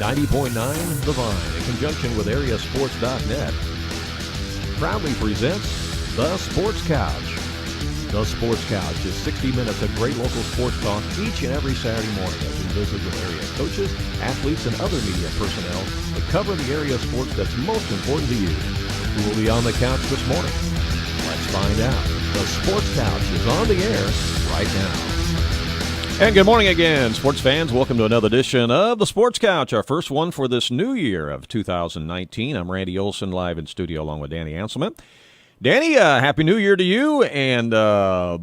90.9 The Vine, in conjunction with AreaSports.net, proudly presents The Sports Couch. The Sports Couch is 60 minutes of great local sports talk each and every Saturday morning as we visit with area coaches, athletes, and other media personnel to cover the area of sports that's most important to you. Who will be on the couch this morning? Let's find out. The Sports Couch is on the air right now. And good morning again, sports fans. Welcome to another edition of the Sports Couch, our first one for this new year of 2019. I'm Randy Olson, live in studio along with Danny Anselment. Danny, Happy New Year to you, and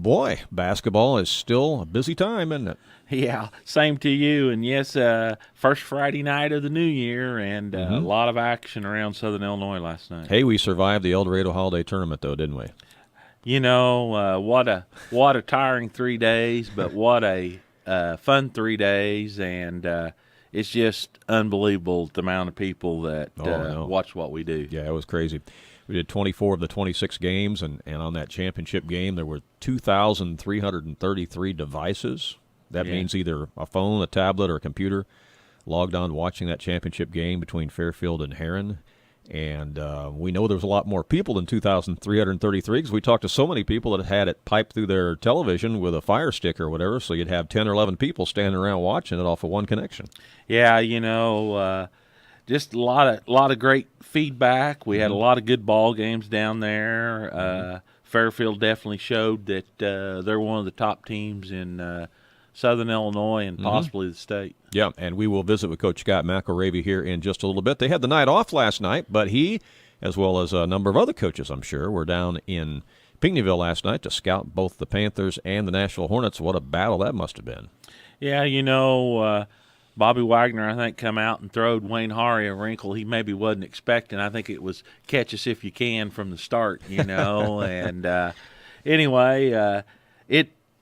boy, basketball is still a busy time, isn't it? Yeah, same to you, and yes, first Friday night of the new year, and a lot of action around Southern Illinois last night. Hey, we survived the El Dorado Holiday Tournament, though, didn't we? You know, what a tiring 3 days, but what a fun 3 days, and it's just unbelievable the amount of people that watch what we do. Yeah, it was crazy. We did 24 of the 26 games, and on that championship game, there were 2,333 devices. That means either a phone, a tablet, or a computer logged on watching that championship game between Fairfield and Herrin. And we know there was a lot more people than 2,333 because we talked to so many people that had it piped through their television with a Fire Stick or whatever, so you'd have 10 or 11 people standing around watching it off of one connection. Yeah, you know, just a lot of great feedback. We had a lot of good ball games down there. Fairfield definitely showed that they're one of the top teams in Southern Illinois and possibly the state. Yeah, and we will visit with Coach Scott McElravy here in just a little bit. They had the night off last night, but he, as well as a number of other coaches, I'm sure, were down in Pinckneyville last night to scout both the Panthers and the Nashville Hornets. What a battle that must have been. Yeah, you know, Bobby Wagner, I think, come out and throwed Wayne Hari a wrinkle he maybe wasn't expecting. I think it was catch us if you can from the start, you know. And anyway,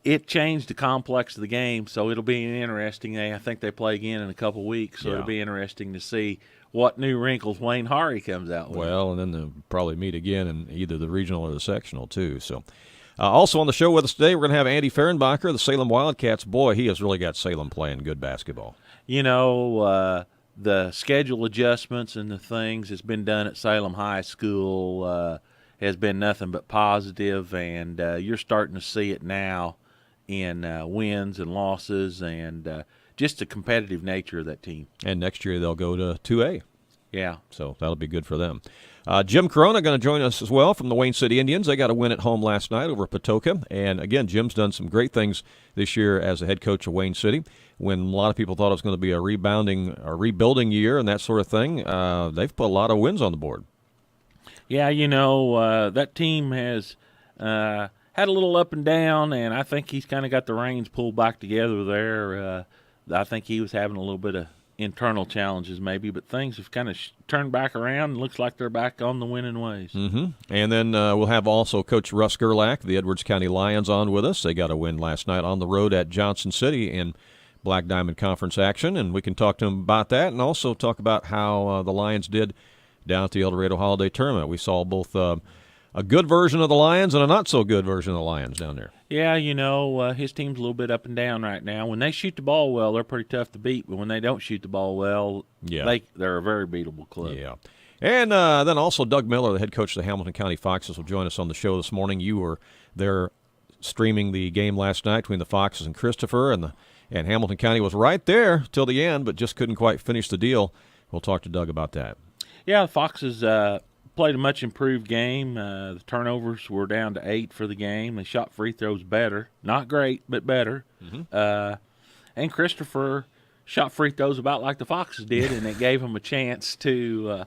it changed the complex of the game, so it'll be interesting. I think they play again in a couple weeks, so it'll be interesting to see what new wrinkles Wayne Hari comes out with. Well, and then they'll probably meet again in either the regional or the sectional, too. So, also on the show with us today, we're going to have Andy Fehrenbacher, the Salem Wildcats. Boy, he has really got Salem playing good basketball. You know, the schedule adjustments and the things that's been done at Salem High School has been nothing but positive, and you're starting to see it now in wins and losses and just the competitive nature of that team. And next year they'll go to 2A. Yeah. So that'll be good for them. Jim Corona going to join us as well from the Wayne City Indians. They got a win at home last night over Patoka. And, again, Jim's done some great things this year as the head coach of Wayne City. When a lot of people thought it was going to be a rebuilding year and that sort of thing, they've put a lot of wins on the board. Yeah, you know, that team has had a little up and down, and I think he's kind of got the reins pulled back together there. I think he was having a little bit of internal challenges maybe, but things have kind of turned back around and looks like they're back on the winning ways. And then we'll have also Coach Russ Gerlach, the Edwards County Lions, on with us. They got a win last night on the road at Johnson City in Black Diamond Conference action, and we can talk to him about that and also talk about how the Lions did down at the El Dorado Holiday Tournament. We saw both a good version of the Lions and a not-so-good version of the Lions down there. Yeah, you know, his team's a little bit up and down right now. When they shoot the ball well, they're pretty tough to beat, but when they don't shoot the ball well, they're a very beatable club. Yeah. And then also Doug Miller, the head coach of the Hamilton County Foxes, will join us on the show this morning. You were there streaming the game last night between the Foxes and Christopher, and Hamilton County was right there till the end, but just couldn't quite finish the deal. We'll talk to Doug about that. Yeah, the Foxes played a much improved game. The turnovers were down to 8 for the game. They shot free throws better. Not great, but better. And Christopher shot free throws about like the Foxes did, and it gave them a chance to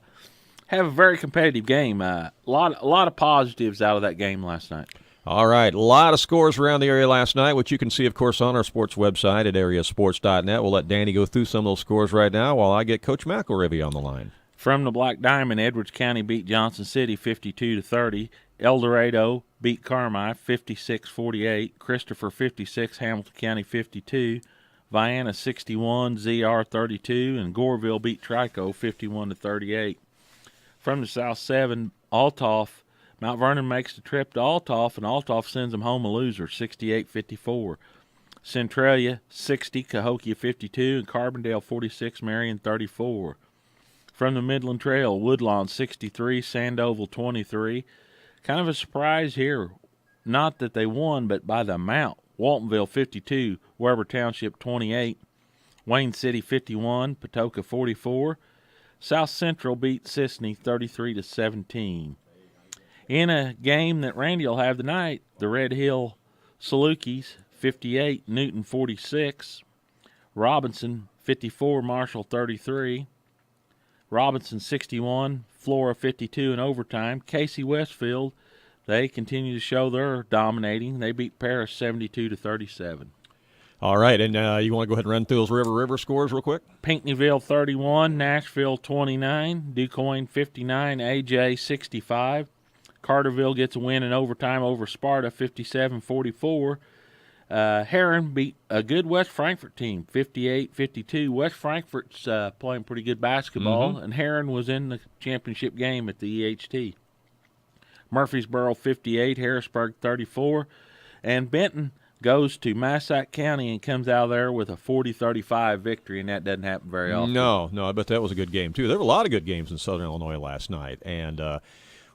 have a very competitive game. A lot of positives out of that game last night. All right, a lot of scores around the area last night, which you can see, of course, on our sports website at AreaSports.net. We'll let Danny go through some of those scores right now while I get Coach McElravy on the line. From the Black Diamond, Edwards County beat Johnson City 52-30. El Dorado beat Carmi 56-48. Christopher 56, Hamilton County 52. Vienna 61, ZR 32, and Goreville beat Trico 51-38. From the South 7, Althoff, Mount Vernon makes the trip to Althoff, and Althoff sends them home a loser 68-54. Centralia 60, Cahokia 52, and Carbondale 46, Marion 34. From the Midland Trail, Woodlawn 63, Sandoval 23. Kind of a surprise here. Not that they won, but by the amount. Waltonville 52, Weber Township 28, Wayne City 51, Patoka 44. South Central beat Sisney 33-17. In a game that Randy will have tonight, the Red Hill Salukis 58, Newton 46, Robinson 54, Marshall 33, Robinson 61, Flora 52 in overtime. Casey Westfield, they continue to show they're dominating. They beat Paris 72-37. All right, and you want to go ahead and run through those River scores real quick? Pinckneyville 31, Nashville 29, DuQuoin 59, AJ 65. Carterville gets a win in overtime over Sparta 57-44. Heron beat a good West Frankfort team 58-52. West Frankfort's playing pretty good basketball, and Heron was in the championship game at the EHT. Murfreesboro 58, Harrisburg 34, and Benton goes to Massac County and comes out of there with a 40-35 victory, and that doesn't happen very often. No, I bet that was a good game, too. There were a lot of good games in Southern Illinois last night, and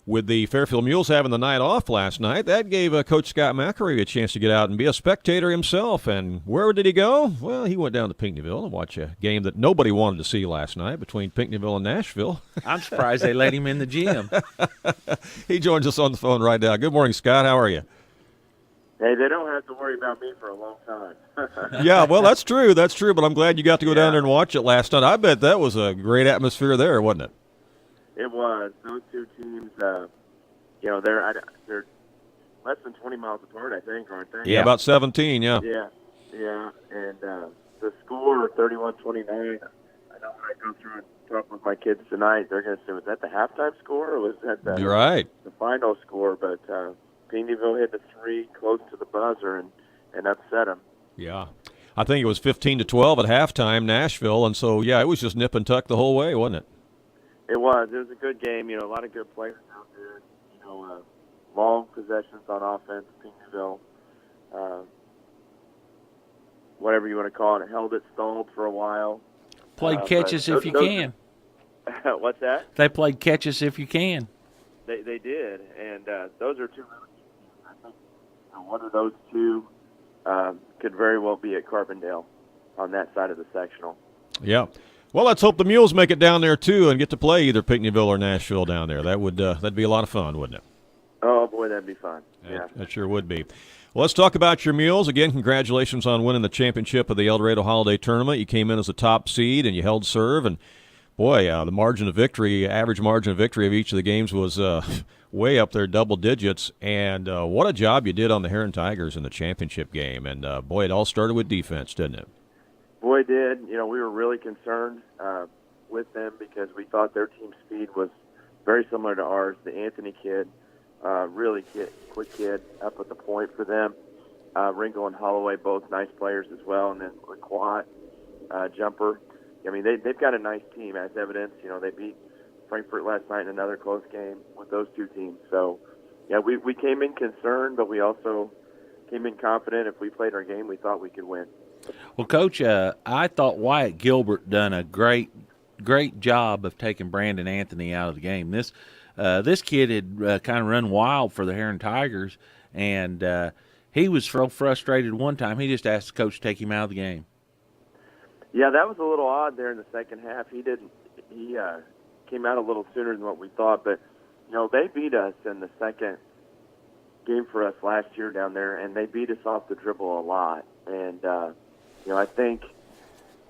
with the Fairfield Mules having the night off last night, that gave Coach Scott McElravy a chance to get out and be a spectator himself. And where did he go? Well, he went down to Pinckneyville to watch a game that nobody wanted to see last night between Pinckneyville and Nashville. I'm surprised they let him in the gym. He joins us on the phone right now. Good morning, Scott. How are you? Hey, they don't have to worry about me for a long time. Yeah, well, that's true, but I'm glad you got to go down there and watch it last night. I bet that was a great atmosphere there, wasn't it? It was. Those two teams, they're less than 20 miles apart, I think, aren't they? Yeah, about 17, yeah. Yeah, and the score, 31-29, I know when I go through and talk with my kids tonight, they're going to say, was that the halftime score or was that the final score? But Pinckneyville hit the three close to the buzzer and upset them. Yeah. I think it was 15-12 at halftime, Nashville, and so, yeah, it was just nip and tuck the whole way, wasn't it? It was. It was a good game. A lot of good players out there. Long possessions on offense. Pinckneyville, whatever you want to call it, held it, stalled for a while. Played catch us if you can. What's that? They played catch us if you can. They did, and those are two really good teams. I think one of those two could very well be at Carbondale on that side of the sectional. Yeah. Well, let's hope the Mules make it down there, too, and get to play either Pinckneyville or Nashville down there. That'd be a lot of fun, wouldn't it? Oh, boy, that'd be fun. Yeah. That sure would be. Well, let's talk about your Mules. Again, congratulations on winning the championship of the El Dorado Holiday Tournament. You came in as a top seed, and you held serve. And, boy, the margin of victory, average margin of victory of each of the games was way up there, double digits. And what a job you did on the Heron Tigers in the championship game. And, boy, it all started with defense, didn't it? Boy, it did. We were really concerned with them because we thought their team speed was very similar to ours. The Anthony kid, really quick kid up at the point for them. Ringo and Holloway, both nice players as well. And then Quat, jumper. I mean, they've got a nice team, as evidence. They beat Frankfort last night in another close game with those two teams. So, yeah, we came in concerned, but we also came in confident. If we played our game, we thought we could win. Well, Coach, I thought Wyatt Gilbert done a great job of taking Brandon Anthony out of the game. This kid had kind of run wild for the Heron Tigers, and he was so frustrated one time he just asked the coach to take him out of the game. Yeah, that was a little odd there in the second half. He came out a little sooner than what we thought, but they beat us in the second game for us last year down there, and they beat us off the dribble a lot. And I think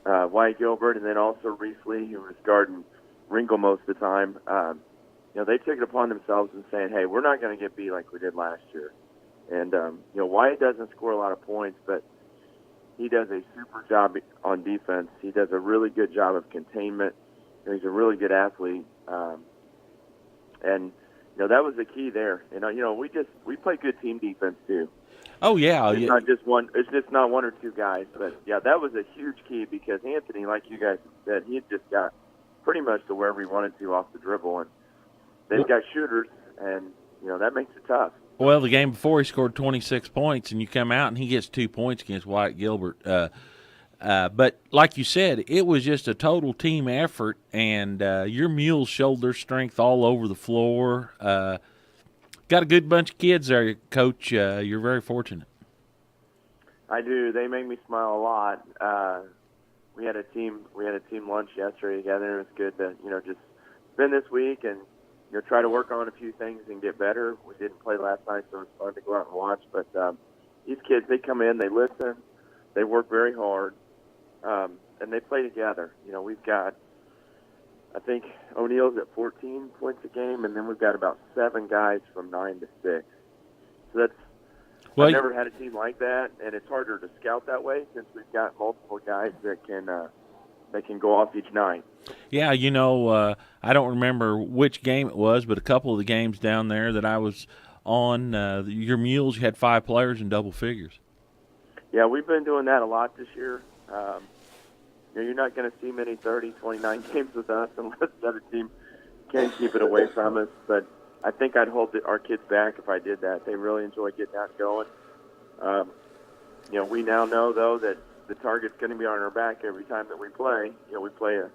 Wyatt Gilbert and then also Reese Lee, who was guarding Ringo most of the time, they took it upon themselves and saying, hey, we're not going to get beat like we did last year. And, Wyatt doesn't score a lot of points, but he does a super job on defense. He does a really good job of containment. He's a really good athlete. And that was the key there. We play good team defense too. Oh yeah, it's not just one. It's just not one or two guys. But yeah, that was a huge key because Anthony, like you guys said, he had just got pretty much to wherever he wanted to off the dribble, and they've got shooters, and that makes it tough. Well, the game before he scored 26 points, and you come out and he gets 2 points against Wyatt Gilbert. But like you said, it was just a total team effort, and your Mules showed their strength all over the floor. Got a good bunch of kids there, Coach. You're very fortunate. I do. They make me smile a lot. We had a team lunch yesterday together. It was good to just spend this week and try to work on a few things and get better. We didn't play last night, so it's fun to go out and watch. But these kids, they come in, they listen, they work very hard, and they play together. We've got, I think O'Neill's at 14 points a game, and then we've got about 7 guys from 9 to 6. So I've never had a team like that, and it's harder to scout that way since we've got multiple guys that can go off each night. Yeah, I don't remember which game it was, but a couple of the games down there that I was on, your Mules, you had 5 players in double figures. Yeah, we've been doing that a lot this year. You're not going to see many 30, 29 games with us unless the other team can keep it away from us. But I think I'd hold our kids back if I did that. They really enjoy getting out and going. We now know, though, that the target's going to be on our back every time that we play. We play a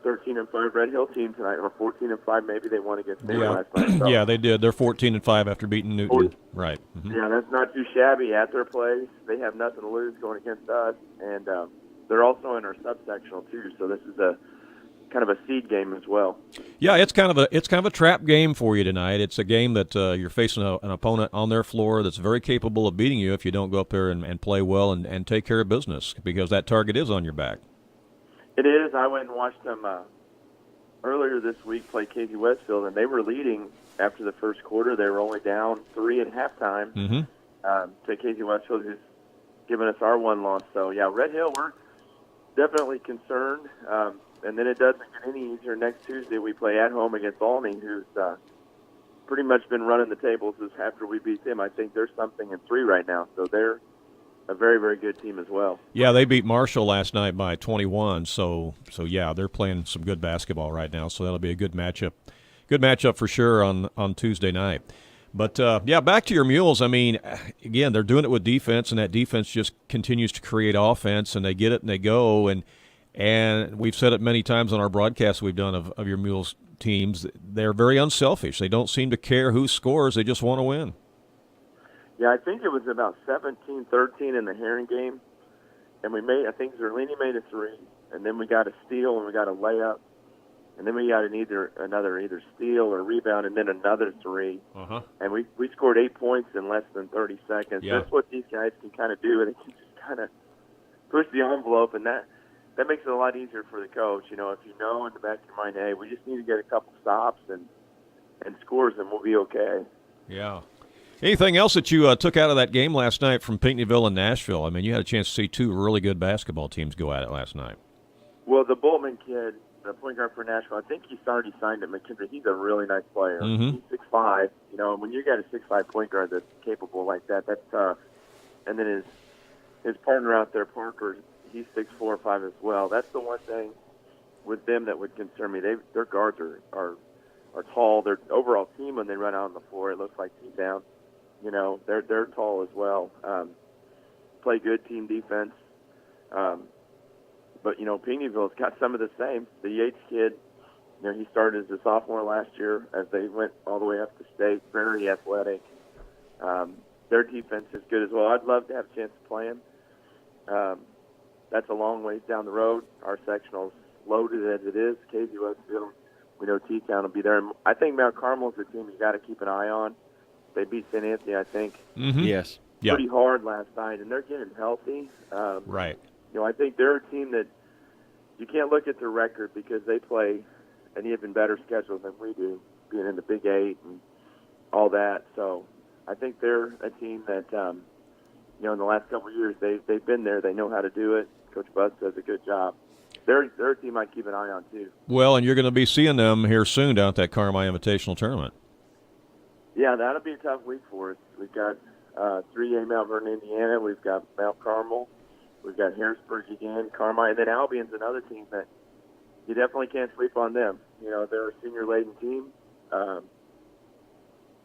13-5 Red Hill team tonight, or 14-5 maybe they won against Newton last night. So. Yeah, they did. They're 14-5 after beating Newton. Right. Mm-hmm. Yeah, that's not too shabby at their place. They have nothing to lose going against us, and they're also in our subsectional too. So this is a kind of a seed game as well. Yeah, it's kind of a trap game for you tonight. It's a game that you're facing an opponent on their floor that's very capable of beating you if you don't go up there and play well and take care of business, because that target is on your back. It is. I went and watched them earlier this week play Casey Westfield, and they were leading after the first quarter. They were only down 3 at halftime to Casey Westfield, who's given us our one loss. So, yeah, Red Hill, we're definitely concerned. And then it doesn't get any easier. Next Tuesday we play at home against Albany, who's pretty much been running the tables after we beat them. I think they're something in 3 right now. So they're a very, very good team as well. Yeah, they beat Marshall last night by 21. So yeah, they're playing some good basketball right now. So that'll be a good matchup. Good matchup for sure on Tuesday night. But, back to your Mules. I mean, again, they're doing it with defense, and that defense just continues to create offense, and they get it and they go. And we've said it many times on our broadcasts we've done of your Mules teams. They're very unselfish. They don't seem to care who scores. They just want to win. Yeah, I think it was about 17-13 in the Herring game. And I think Zerlini made a 3. And then we got a steal and we got a layup. And then we got either steal or rebound and then another 3. Uh-huh. And we scored 8 points in less than 30 seconds. Yeah. That's what these guys can kind of do. And they can just kind of push the envelope, and that makes it a lot easier for the coach. If you know in the back of your mind, hey, we just need to get a couple stops and scores, and we'll be okay. Yeah. Anything else that you took out of that game last night from Pinckneyville and Nashville? I mean, you had a chance to see 2 really good basketball teams go at it last night. Well, the Boltman kid, the point guard for Nashville, I think he's already signed at McKendree. He's a really nice player. Mm-hmm. He's 6'5". When you got a 6'5" point guard that's capable like that, that's tough. And then his partner out there, Parker, he's 6'4" or 5 as well. That's the one thing with them that would concern me. Their guards are tall. Their overall team, when they run out on the floor, it looks like team down. They're tall as well. Play good team defense. But Pinckneyville's got some of the same. The Yates kid, he started as a sophomore last year as they went all the way up to state. Very athletic. Their defense is good as well. I'd love to have a chance to play him. That's a long ways down the road. Our sectional's loaded as it is. Casey Westfield, we know T-Town will be there. And I think Mount Carmel's a team you got to keep an eye on. They beat St. Anthony, I think, Yes. pretty hard last night, and they're getting healthy. Right. I think they're a team that you can't look at their record because they play an even better schedule than we do, being in the Big 8 and all that. So I think they're a team that, in the last couple of years, they've been there. They know how to do it. Coach Butts does a good job. They're a team I keep an eye on, too. Well, and you're going to be seeing them here soon down at that Carmi Invitational Tournament. Yeah, that'll be a tough week for us. We've got 3A Mount Vernon, Indiana. We've got Mount Carmel. We've got Harrisburg again, Carmi, and then Albion's another team that you definitely can't sleep on them. They're a senior-laden team.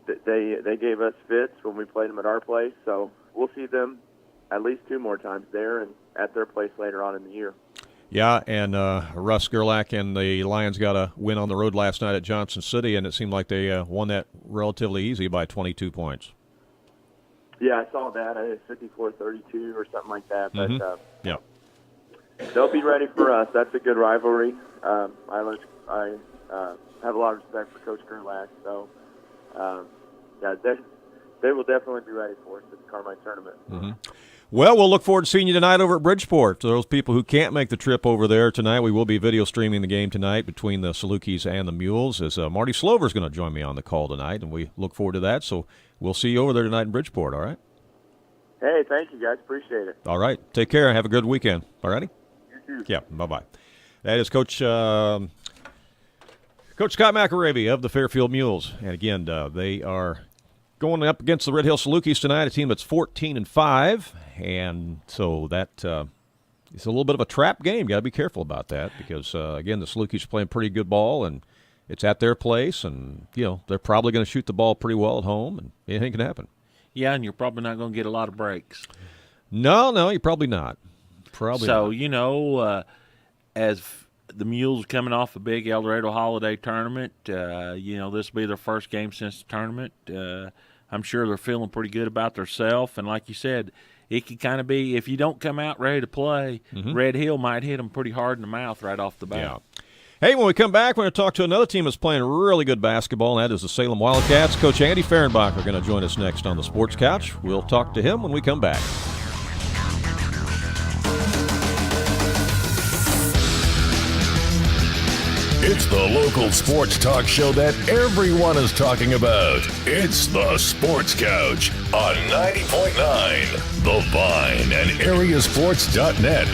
they gave us fits when we played them at our place. So we'll see them at least 2 more times there and at their place later on in the year. Yeah, and Russ, Gerlach, and the Lions got a win on the road last night at Johnson City, and it seemed like they won that relatively easy by 22 points. Yeah, I saw that. I think 54-32 or something like that. But yeah, they'll be ready for us. That's a good rivalry. I have a lot of respect for Coach Gerlach. So, they will definitely be ready for us at the Carmine tournament. Mm-hmm. Well, we'll look forward to seeing you tonight over at Bridgeport. For those people who can't make the trip over there tonight, we will be video streaming the game tonight between the Salukis and the Mules, as Marty Slover's going to join me on the call tonight, and we look forward to that. So we'll see you over there tonight in Bridgeport, all right? Hey, thank you, guys. Appreciate it. All right. Take care. Have a good weekend. All righty? You too. Yeah, bye-bye. That is Coach Scott McElravy of the Fairfield Mules. And again, they are going up against the Red Hill Salukis tonight, a team that's 14-5, and so that it's a little bit of a trap game. Got to be careful about that because again, the Salukis are playing pretty good ball, and it's at their place, and they're probably going to shoot the ball pretty well at home, and anything can happen. Yeah, and you're probably not going to get a lot of breaks. No, you're probably not. So as the Mules are coming off a big El Dorado holiday tournament, this will be their first game since the tournament. I'm sure they're feeling pretty good about themselves. And like you said, it could kind of be, if you don't come out ready to play, Red Hill might hit them pretty hard in the mouth right off the bat. Yeah. Hey, when we come back, we're going to talk to another team that's playing really good basketball, and that is the Salem Wildcats. Coach Andy Fehrenbacher going to join us next on the Sports Couch. We'll talk to him when we come back. It's the local sports talk show that everyone is talking about. It's the Sports Couch on 90.9 The Vine and AreaSports.net.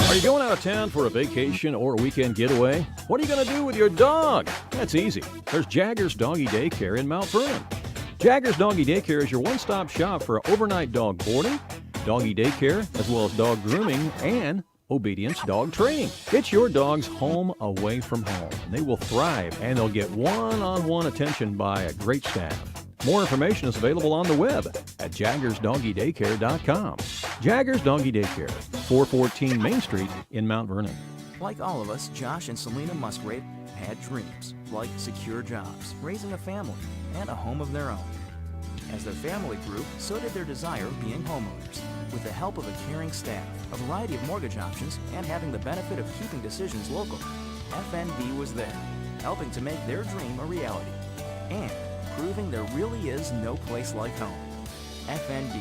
Are you going out of town for a vacation or a weekend getaway? What are you going to do with your dog? That's easy. There's Jaggers Doggy Daycare in Mount Vernon. Jaggers Doggy Daycare is your one-stop shop for overnight dog boarding, doggy daycare, as well as dog grooming and obedience dog training. It's your dog's home away from home, and they will thrive, and they'll get one-on-one attention by a great staff. More information is available on the web at jaggersdoggydaycare.com. Jaggers Doggy Daycare, 414 Main Street in Mount Vernon. Like all of us, Josh and Selena Musgrave had dreams, like secure jobs, raising a family, and a home of their own. As their family grew, so did their desire of being homeowners. With the help of a caring staff, a variety of mortgage options, and having the benefit of keeping decisions local, FNB was there, helping to make their dream a reality. And proving there really is no place like home. FNB.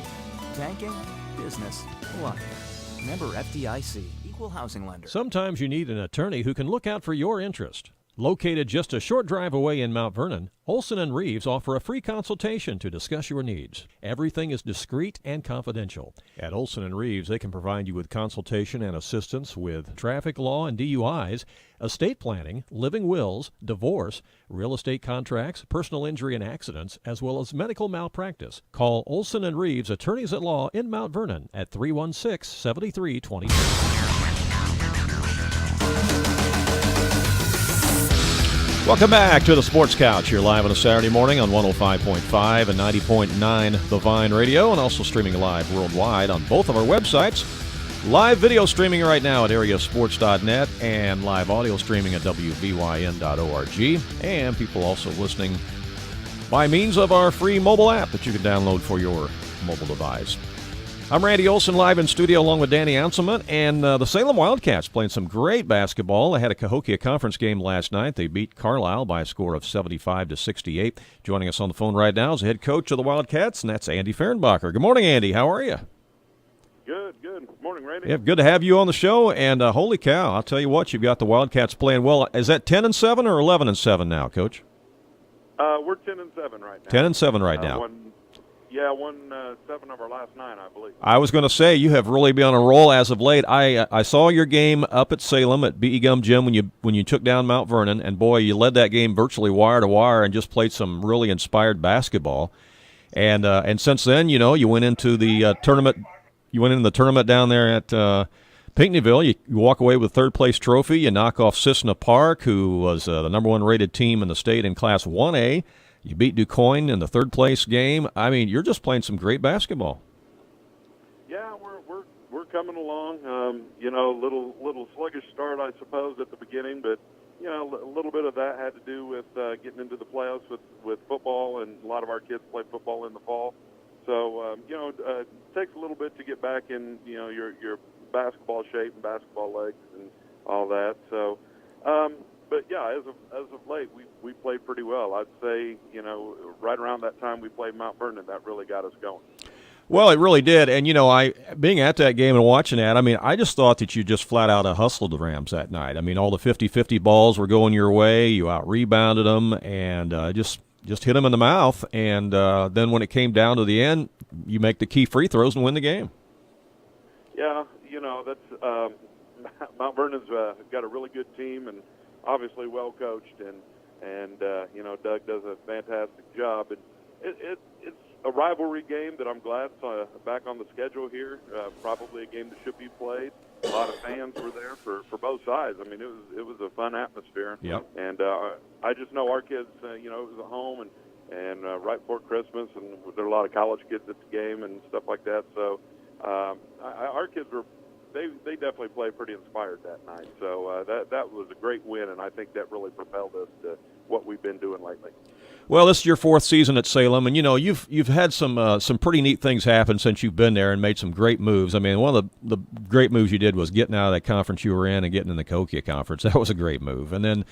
Banking, business, life. Member FDIC. Equal housing lender. Sometimes you need an attorney who can look out for your interest. Located just a short drive away in Mount Vernon, Olson & Reeves offer a free consultation to discuss your needs. Everything is discreet and confidential. At Olson & Reeves, they can provide you with consultation and assistance with traffic law and DUIs, estate planning, living wills, divorce, real estate contracts, personal injury and accidents, as well as medical malpractice. Call Olson & Reeves, attorneys at law in Mount Vernon at 316-7323. Welcome back to the Sports Couch. You're live on a Saturday morning on 105.5 and 90.9 The Vine Radio, and also streaming live worldwide on both of our websites. Live video streaming right now at AreaSports.net and live audio streaming at WVYN.org. And people also listening by means of our free mobile app that you can download for your mobile device. I'm Randy Olson, live in studio along with Danny Anselment, and the Salem Wildcats playing some great basketball. They had a Cahokia Conference game last night. They beat Carlisle by a score of 75-68. Joining us on the phone right now is the head coach of the Wildcats, and that's Andy Fehrenbacher. Good morning, Andy. How are you? Good. Good morning, Randy. Yeah, good to have you on the show, and holy cow, I'll tell you what, you've got the Wildcats playing well. Is that 10-7 or 11-7 now, Coach? We're 10-7 right now. 10-7 right now. Won 7 of our last 9, I believe. I was going to say, you have really been on a roll as of late. I saw your game up at Salem at B.E. Gum Gym when you took down Mount Vernon, and boy, you led that game virtually wire to wire and just played some really inspired basketball. And since then, you went into the tournament. You went into the tournament down there at Pinckneyville. You walk away with third-place trophy. You knock off Cissna Park, who was the number one rated team in the state in Class 1A. You beat DuQuoin in the third-place game. I mean, you're just playing some great basketball. Yeah, we're coming along. Little sluggish start, I suppose, at the beginning, but a little bit of that had to do with getting into the playoffs with football, and a lot of our kids play football in the fall. So it takes a little bit to get back in your basketball shape and basketball legs and all that. So, but yeah, as of late, we played pretty well. I'd say right around that time we played Mount Vernon, that really got us going. Well, it really did. And, I being at that game and watching that, I mean, I just thought that you just flat out hustled the Rams that night. I mean, all the 50-50 balls were going your way. You out-rebounded them and just hit them in the mouth. And then when it came down to the end, you make the key free throws and win the game. Yeah, that's Mount Vernon's got a really good team and obviously well coached. And Doug does a fantastic job. And it's a rivalry game that I'm glad is back on the schedule here. Probably a game that should be played. A lot of fans were there for both sides. I mean, it was a fun atmosphere. Yep. And I just know our kids. It was at home and right before Christmas, and there were a lot of college kids at the game and stuff like that. So our kids were. They definitely played pretty inspired that night. So that was a great win, and I think that really propelled us to what we've been doing lately. Well, this is your fourth season at Salem, and you've had some pretty neat things happen since you've been there and made some great moves. I mean, one of the great moves you did was getting out of that conference you were in and getting in the Cahokia Conference. That was a great move. And then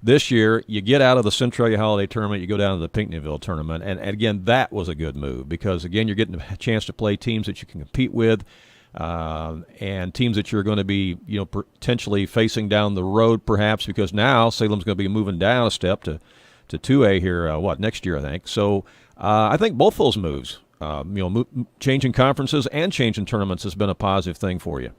this year, you get out of the Centralia Holiday Tournament, you go down to the Pinckneyville Tournament, and again, that was a good move because again, you're getting a chance to play teams that you can compete with. And teams that you're going to be, potentially facing down the road, perhaps, because now Salem's going to be moving down a step to 2A here, next year, I think. So I think both those moves, changing conferences and changing tournaments has been a positive thing for you.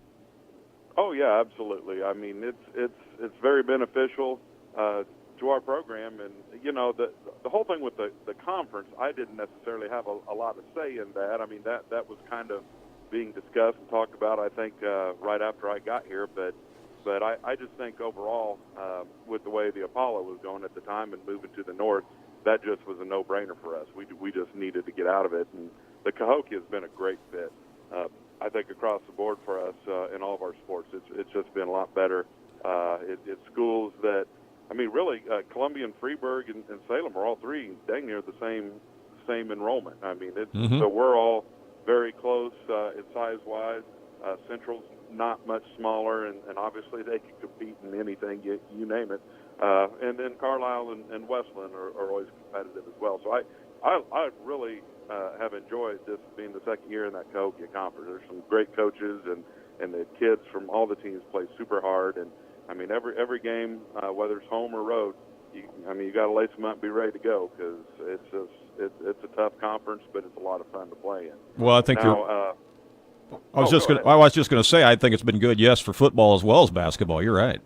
Oh yeah, absolutely. I mean, it's very beneficial to our program, and the whole thing with the conference, I didn't necessarily have a lot of say in that. I mean, that was kind of being discussed and talked about, I think, right after I got here. But I just think overall, with the way the Apollo was going at the time and moving to the north, that just was a no-brainer for us. We just needed to get out of it. And the Cahokia has been a great fit. I think across the board for us in all of our sports, it's just been a lot better. It's schools that, I mean, really, Columbia and Freeburg and Salem are all three dang near the same enrollment. I mean, so we're all very close in size-wise. Central's not much smaller, and obviously they can compete in anything, you name it. And then Carlisle and Westland are always competitive as well. So I really have enjoyed this being the second year in that Cahokia Conference. There's some great coaches, and the kids from all the teams play super hard. And, I mean, every game, whether it's home or road, you got to lace them up and be ready to go because it's a tough conference, but it's a lot of fun to play in. Well, I think I was just going to say I think it's been good, yes, for football as well as basketball. You're right.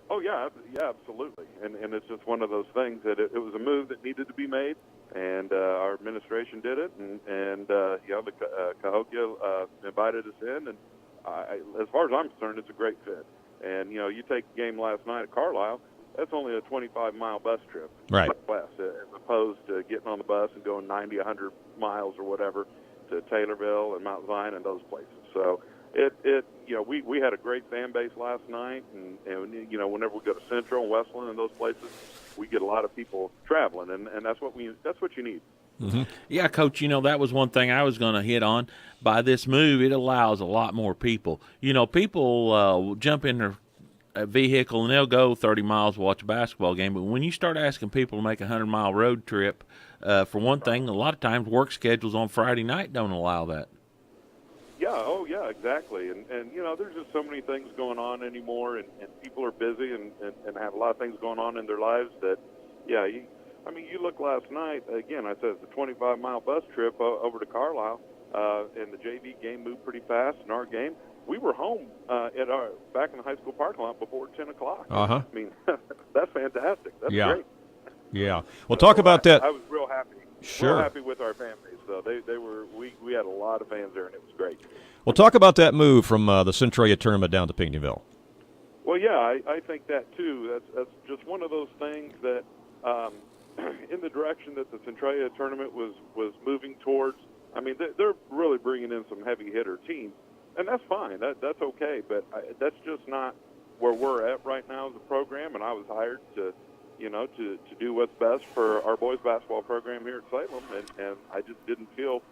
Oh yeah, absolutely. And it's just one of those things that it was a move that needed to be made, and our administration did it, and the Cahokia invited us in, and as far as I'm concerned, it's a great fit. And you take a game last night at Carlisle. That's only a 25-mile bus trip, right? West, as opposed to getting on the bus and going 90, 100 miles or whatever to Taylorville and Mount Zion and those places. So we had a great fan base last night, and whenever we go to Central and Westland and those places, we get a lot of people traveling, and that's what you need. Mm-hmm. Yeah, Coach, that was one thing I was going to hit on. By this move, it allows a lot more people. People jump in their vehicle and they'll go 30 miles to watch a basketball game. But when you start asking people to make a 100-mile road trip, for one thing, a lot of times work schedules on Friday night don't allow that. Yeah, exactly. And there's just so many things going on anymore, and people are busy and have a lot of things going on in their lives that, you look last night, again, I said it's a 25-mile bus trip over to Carlisle, and the JV game moved pretty fast, and our game, we were home back in the high school parking lot before 10 o'clock. Uh-huh. I mean, that's fantastic. That's great. Yeah. Well, talk about that. I was real happy. Sure. We're happy with our fan base, though. We had a lot of fans there, and it was great. Well, talk about that move from the Centralia tournament down to Pinckneyville. Well, yeah, I think that too. That's just one of those things that, in the direction that the Centralia tournament was moving towards. I mean, they're really bringing in some heavy hitter teams, and that's fine. That's okay, but that's just not where we're at right now as a program. And I was hired to do what's best for our boys basketball program here at Salem, and I just didn't feel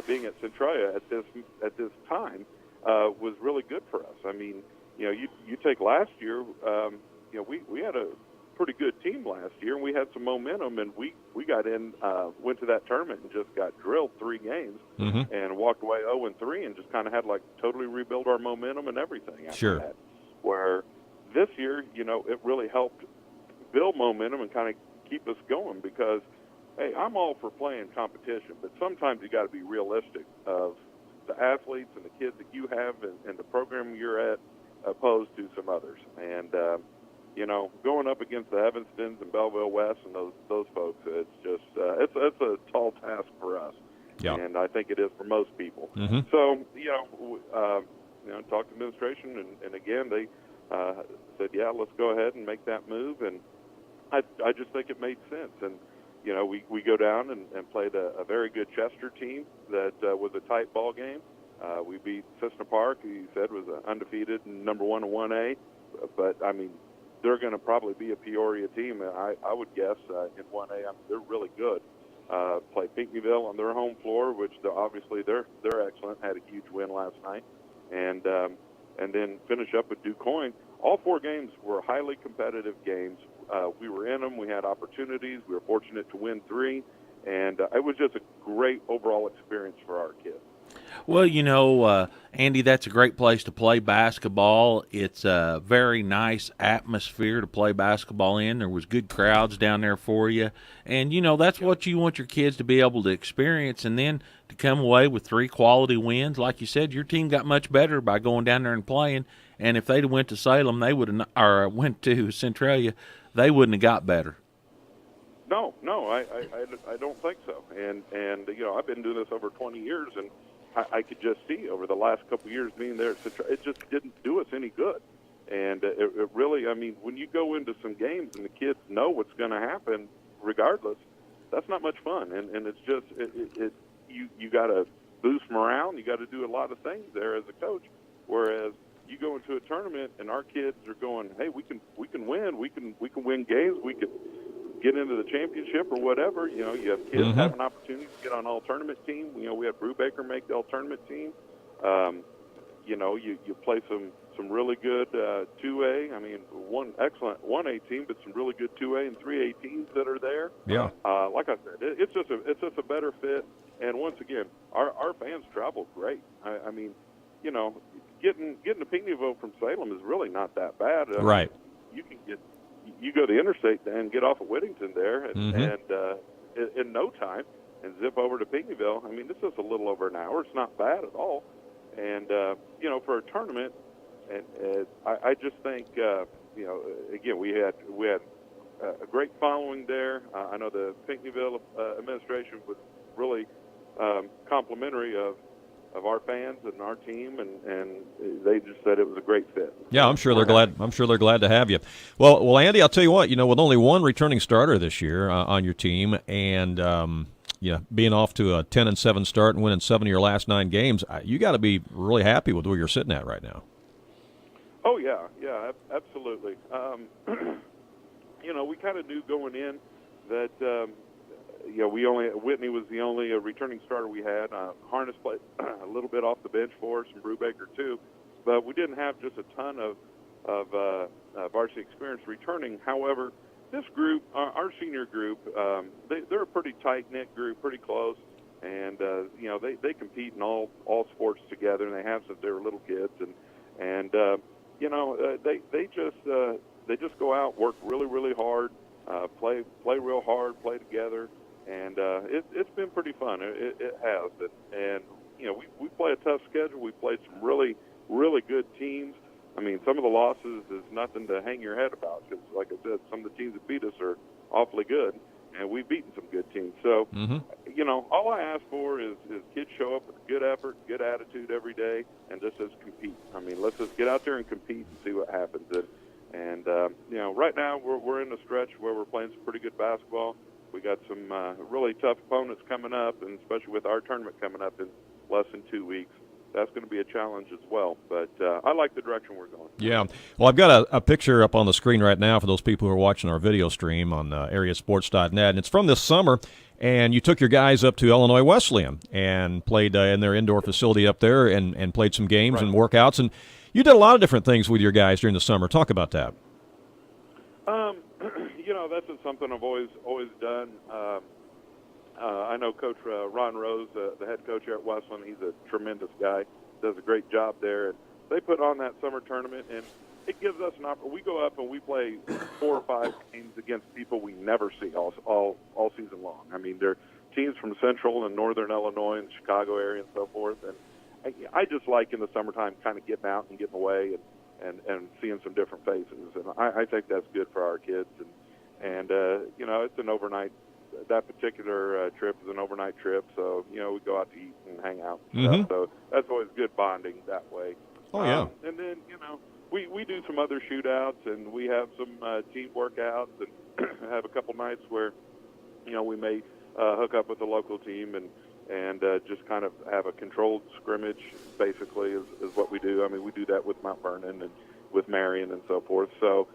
being at Centralia at this time was really good for us. I mean, you take last year, we had a pretty good team last year, and we had some momentum, and we got in, went to that tournament and just got drilled 3 games and walked away 0-3 and just kind of had totally rebuild our momentum and everything after that. Where this year, it really helped build momentum and kind of keep us going because, hey, I'm all for playing competition, but sometimes you got to be realistic of the athletes and the kids that you have and the program you're at opposed to some others. And, going up against the Evanstons and Belleville West and those folks, it's just it's a tall task for us. Yeah. And I think it is for most people. So, talked to administration, and again, they said, yeah, let's go ahead and make that move. And I just think it made sense. And, we go down and played a very good Chester team that was a tight ball game. We beat Cissna Park, who you said was undefeated and number 1 in 1A. But, I mean, they're going to probably be a Peoria team, I would guess, in 1A. They're really good. Play Pinckneyville on their home floor, which obviously they're excellent. Had a huge win last night. And then finish up with DuQuoin. All 4 games were highly competitive games. We were in them. We had opportunities. We were fortunate to win 3. And it was just a great overall experience for our kids. Well, Andy, that's a great place to play basketball. It's a very nice atmosphere to play basketball in. There was good crowds down there for you. And, that's what you want your kids to be able to experience. And then to come away with 3 quality wins. Like you said, your team got much better by going down there and playing. And if they'd have went to Salem, they would have, or went to Centralia, they wouldn't have got better. No, I don't think so. And I've been doing this over 20 years, and I could just see over the last couple of years being there, it just didn't do us any good. And it really, I mean, when you go into some games and the kids know what's going to happen regardless, that's not much fun. And it's just, you got to boost morale, and you got to do a lot of things there as a coach. Whereas you go into a tournament and our kids are going, hey, we can win, we can win games, we could get into the championship or whatever. You have kids have an opportunity to get on all-tournament team. We had Brubaker make the all-tournament team. You play some really good 2A. I mean, one excellent 1A team, but some really good 2A and 3A teams that are there. Yeah. Like I said, it's just a better fit. And once again, our fans travel great. I mean, getting to Pinckneyville from Salem is really not that bad. Right. You go to the interstate and get off of Whittington there, and in no time, and zip over to Pinckneyville. I mean, this is a little over an hour. It's not bad at all. And for a tournament, and I just think again we had a great following there. I know the Pinckneyville administration was really complimentary of our fans and our team, and they just said it was a great fit. Yeah, I'm sure they're glad. I'm sure they're glad to have you. Well, Andy, I'll tell you what. With only 1 returning starter this year on your team, and being off to a 10-7 start and winning 7 of your last 9 games, you got to be really happy with where you're sitting at right now. Oh yeah, absolutely. We kind of knew going in that. Whitney was the only returning starter we had. Harness played a little bit off the bench for us, and Brubaker too, but we didn't have just a ton of varsity experience returning. However, this group, our senior group, they're a pretty tight-knit group, pretty close, and they compete in all sports together, and they have since they were little kids, and they just go out, work really, really hard, play real hard, play together. And it's been pretty fun. It has. And we play a tough schedule. We played some really, really good teams. I mean, some of the losses is nothing to hang your head about because, like I said, some of the teams that beat us are awfully good. and we've beaten some good teams. So, all I ask for is kids show up with good effort, good attitude every day, and just compete. I mean, let's just get out there and compete and see what happens. And right now we're in a stretch where we're playing some pretty good basketball. We got some really tough opponents coming up, and especially with our tournament coming up in less than 2 weeks. That's going to be a challenge as well. But I like the direction we're going. Yeah. Well, I've got a picture up on the screen right now for those people who are watching our video stream on AreaSports.net, and it's from this summer. And you took your guys up to Illinois Wesleyan and played in their indoor facility up there and played some games and workouts. And you did a lot of different things with your guys during the summer. Talk about that. That's just something I've always done. I know Coach Ron Rose, the head coach here at Wesleyan. He's a tremendous guy. Does a great job there. And they put on that summer tournament, and it gives us an opportunity. We go up and we play 4 or 5 games against people we never see all season long. I mean, they're teams from Central and Northern Illinois and Chicago area and so forth. And I just like in the summertime kind of getting out and getting away and seeing some different faces. And I think that's good for our kids. And it's an overnight. That particular trip is an overnight trip, so we go out to eat and hang out and stuff. So that's always good bonding that way. Oh yeah. And then we do some other shootouts, and we have some team workouts, and have a couple nights where we may hook up with the local team and just kind of have a controlled scrimmage. Basically, is what we do. I mean, we do that with Mount Vernon and with Marion and so forth. So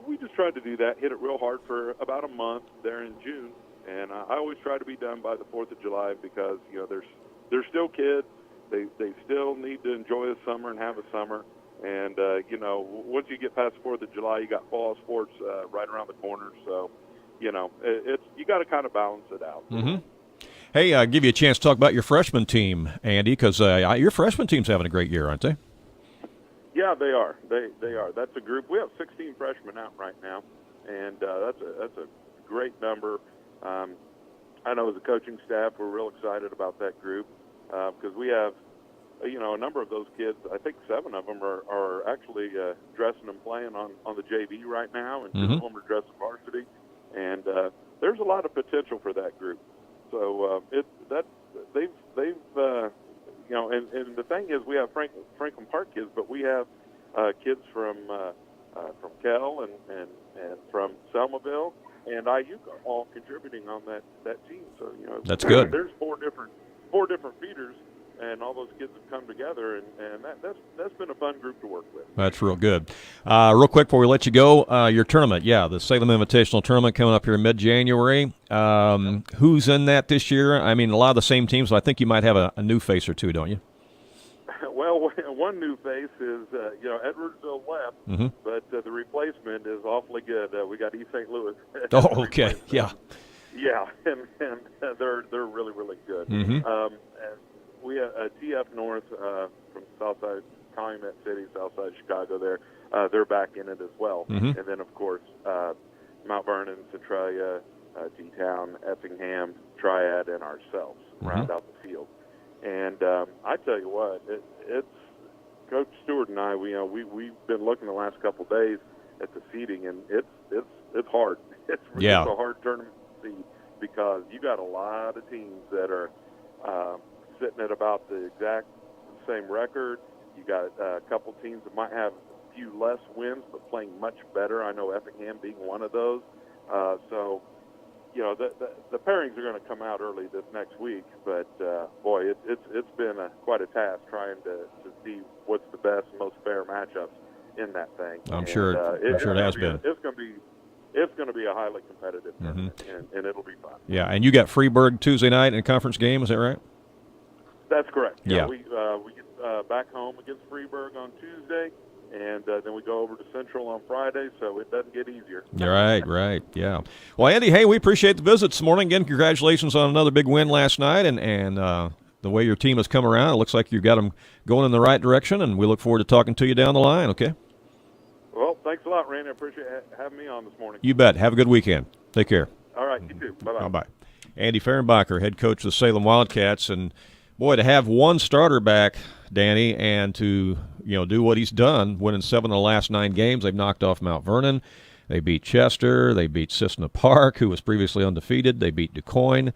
we just tried to do that, hit it real hard for about a month there in June, and I always try to be done by the 4th of July because they're still kids. They still need to enjoy the summer and have a summer, and once you get past the 4th of July, you got fall sports right around the corner. So you got to kind of balance it out. Hey, I'll give you a chance to talk about your freshman team, Andy, because your freshman team's having a great year, aren't they? Yeah, they are. They are. That's a group. We have 16 freshmen out right now, and that's a great number. I know as a coaching staff, we're real excited about that group because we have, a number of those kids. I think 7 of them are actually dressing and playing on the JV right now, and 2 of them are dressing varsity. And there's a lot of potential for that group. So they've and the thing is, we have Franklin Park kids, but we have kids from Kell and from Selmaville and IUCA all contributing on that team. So that's good. There's four different feeders, and all those kids have come together, and that's been a fun group to work with. That's real good. Real quick before we let you go, your tournament, the Salem Invitational Tournament coming up here in mid-January. Who's in that this year? I mean, a lot of the same teams, but I think you might have a new face or two, don't you? Well, one new face is, Edwardsville left, but the replacement is awfully good. We got East St. Louis. Oh, okay, yeah. Yeah, and they're really, really good. And we have TF North from Southside Calumet City, Southside Chicago. They're back in it as well. And then, of course, Mount Vernon, Centralia, T-Town, Effingham, Triad, and ourselves round out the field. And I tell you what, it's Coach Stewart and I. We've been looking the last couple of days at the seeding, and it's hard. It's a hard tournament to seed because you got a lot of teams that are sitting at about the exact same record. You got a couple teams that might have a few less wins but playing much better. I know Effingham being one of those. So the pairings are going to come out early this next week, but boy, it's been quite a task trying to see what's the best, most fair matchups in that thing. I'm sure it has been. It's going to be a highly competitive tournament, and it'll be fun. Yeah, and you got Freeburg Tuesday night in a conference game, is that right? That's correct. Yeah. We get back home against Freeburg on Tuesday, and then we go over to Central on Friday, so it doesn't get easier. Right, yeah. Well, Andy, hey, we appreciate the visit this morning. Again, congratulations on another big win last night, and the way your team has come around, it looks like you've got them going in the right direction, and we look forward to talking to you down the line, okay? Well, thanks a lot, Randy. I appreciate having me on this morning. You bet. Have a good weekend. Take care. All right, you too. Bye-bye. Bye-bye. Andy Fehrenbacher, head coach of the Salem Wildcats, and boy, to have one starter back, Danny, and to do what he's done, winning 7 of the last 9 games. They've knocked off Mount Vernon. They beat Chester. They beat Cissna Park, who was previously undefeated. They beat DuQuoin.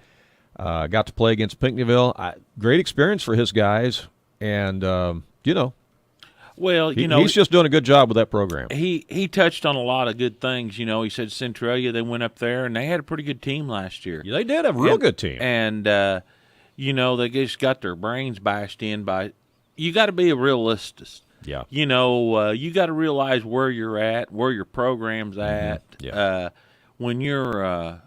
Got to play against Pinckneyville. Great experience for his guys. And, Well, he's just doing a good job with that program. He touched on a lot of good things. He said Centralia, they went up there, and they had a pretty good team last year. Yeah, they did have a real good team. And, they just got their brains bashed in by – you got to be a realist. Yeah. You got to realize where you're at, where your program's at. Yeah. When you're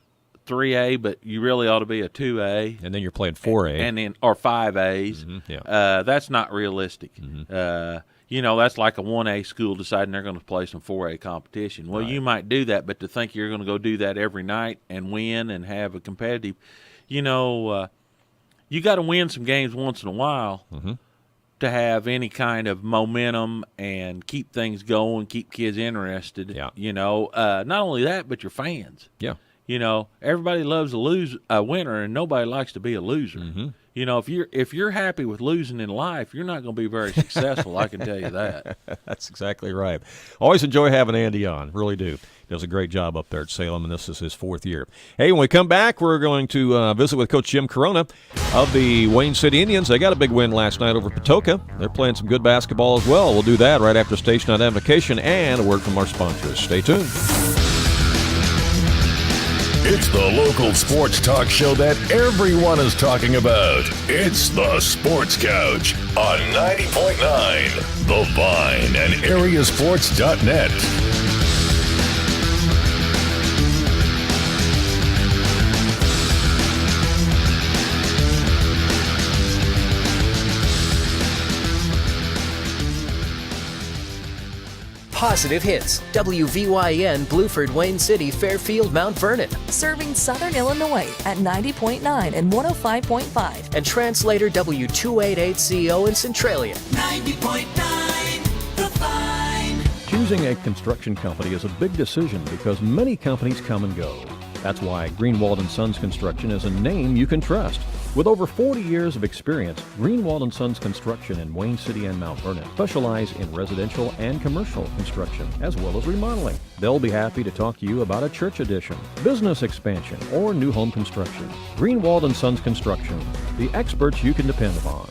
3A, but you really ought to be a 2A. And then you're playing 4A. And then, or 5As. Mm-hmm. Yeah. That's not realistic. Mm-hmm. That's like a 1A school deciding they're going to play some 4A competition. Well, Right. You might do that, but to think you're going to go do that every night and win and have a competitive, you got to win some games once in a while to have any kind of momentum and keep things going, keep kids interested. Yeah. Not only that, but your fans. Yeah. Everybody loves a winner, and nobody likes to be a loser. Mm-hmm. If you're happy with losing in life, you're not going to be very successful. I can tell you that. That's exactly right. Always enjoy having Andy on. Really do. Does a great job up there at Salem, and this is his 4th year. Hey, when we come back, we're going to visit with Coach Jim Corona of the Wayne City Indians. They got a big win last night over Patoka. They're playing some good basketball as well. We'll do that right after station identification and a word from our sponsors. Stay tuned. It's the local sports talk show that everyone is talking about. It's the Sports Couch on 90.9 The Vine and AreaSports.net. Positive Hits, WVYN, Blueford, Wayne City, Fairfield, Mount Vernon. Serving Southern Illinois at 90.9 and 105.5. And translator W288CO in Centralia. 90.9 The Vine. Choosing a construction company is a big decision because many companies come and go. That's why Greenwald & Sons Construction is a name you can trust. With over 40 years of experience, Greenwald & Sons Construction in Wayne City and Mount Vernon specialize in residential and commercial construction, as well as remodeling. They'll be happy to talk to you about a church addition, business expansion, or new home construction. Greenwald & Sons Construction, the experts you can depend upon.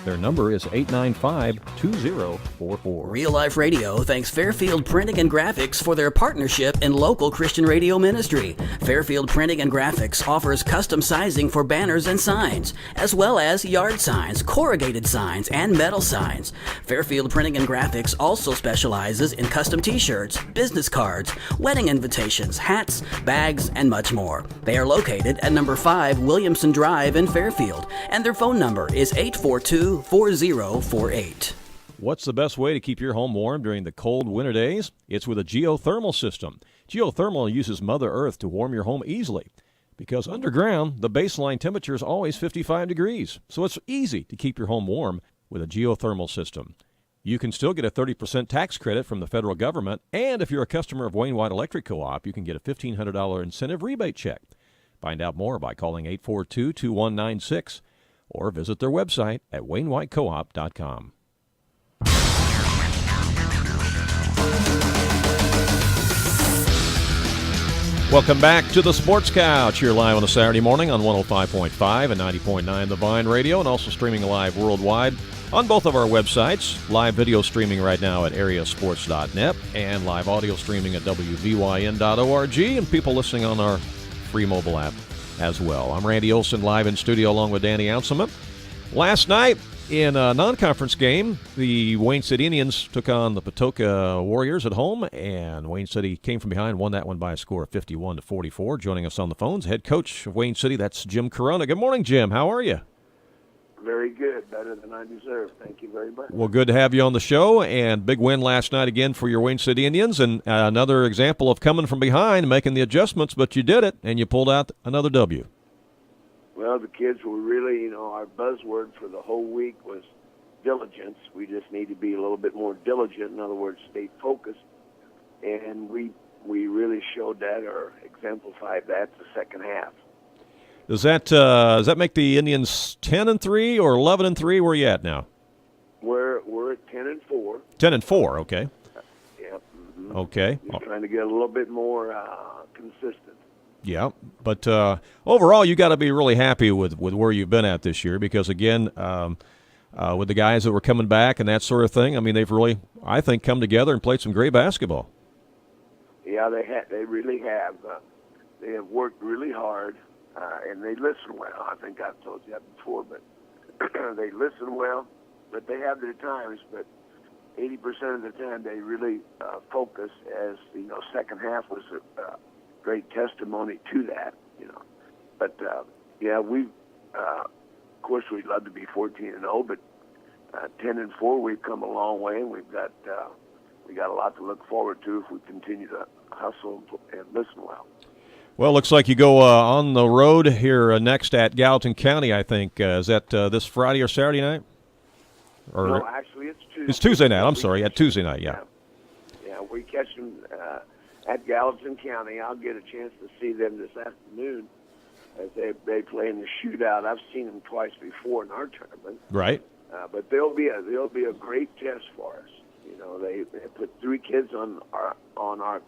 Their number is 895-2044. Real Life Radio thanks Fairfield Printing and Graphics for their partnership in local Christian radio ministry. Fairfield Printing and Graphics offers custom sizing for banners and signs, as well as yard signs, corrugated signs, and metal signs. Fairfield Printing and Graphics also specializes in custom t-shirts, business cards, wedding invitations, hats, bags, and much more. They are located at number 5 Williamson Drive in Fairfield, and their phone number is 842-4048. What's the best way to keep your home warm during the cold winter days? It's with a geothermal system. Geothermal uses Mother Earth to warm your home easily. Because underground, the baseline temperature is always 55 degrees. So it's easy to keep your home warm with a geothermal system. You can still get a 30% tax credit from the federal government. And if you're a customer of Wayne White Electric Co-op, you can get a $1,500 incentive rebate check. Find out more by calling 842-2196. or visit their website at waynewhitecoop.com. Welcome back to the Sports Couch. Here live on a Saturday morning on 105.5 and 90.9 The Vine Radio, and also streaming live worldwide on both of our websites. Live video streaming right now at AreaSports.net and live audio streaming at WVYN.org, and people listening on our free mobile app as well. I'm Randy Olson, live in studio along with Danny Anselment. Last night in a non-conference game, the Wayne City Indians took on the Patoka Warriors at home, and Wayne City came from behind, won that one by a score of 51-44. Joining us on the phones, head coach of Wayne City, that's Jim Corona. Good morning, Jim. How are you? Very good. Better than I deserve. Thank you very much. Well, good to have you on the show, and big win last night again for your Wayne City Indians, and another example of coming from behind, making the adjustments, but you did it, and you pulled out another W. Well, the kids were really, our buzzword for the whole week was diligence. We just need to be a little bit more diligent. In other words, stay focused, and we really showed that or exemplified that the second half. Does that make the Indians 10-3 or 11-3? Where are you at now? We're at 10-4. 10-4, okay. Yeah. Mm-hmm. Okay. Just trying to get a little bit more consistent. Yeah, but overall, you got to be really happy with where you've been at this year because, again, with the guys that were coming back and that sort of thing, I mean, they've really, I think, come together and played some great basketball. Yeah, they really have. They have worked really hard, and they listen well. I think I've told you that before, but they listen well, but they have their times, but 80% of the time they really focus, as, second half was a great testimony to that, But, yeah, of course, we'd love to be 14-0, but 10-4, we've come a long way, and we got a lot to look forward to if we continue to hustle and listen well. Well, looks like you go on the road here next at Gallatin County, I think. Is that this Friday or Saturday night? Or, no, actually, it's Tuesday. It's Tuesday night. I'm sorry, Tuesday night, yeah. Yeah, we catch them at Gallatin County. I'll get a chance to see them this afternoon as they play in the shootout. I've seen them twice before in our tournament. Right. But they'll be a great test for us. They put 3 kids on our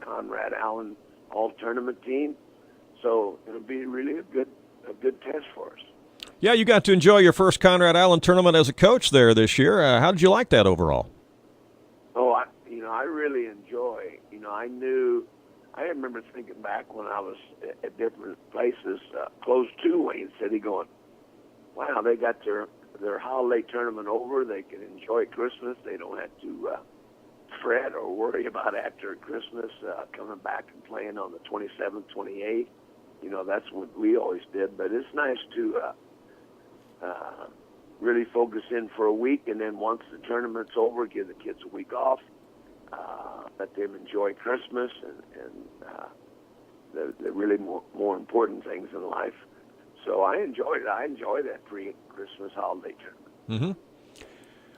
Conrad Allen all-tournament team, so it'll be really a good test for us. Yeah, you got to enjoy your first Conrad Allen tournament as a coach there this year. How did you like that overall? Oh, I really enjoy. I remember thinking back when I was at different places close to Wayne City, going, "Wow, they got their holiday tournament over. They can enjoy Christmas. They don't have to fret or worry about after Christmas coming back and playing on the 27th, 28th. That's what we always did. But it's nice to really focus in for a week, and then once the tournament's over, give the kids a week off, let them enjoy Christmas and the really more important things in life. So I enjoyed it. I enjoy that pre-Christmas holiday tournament. Mm-hmm.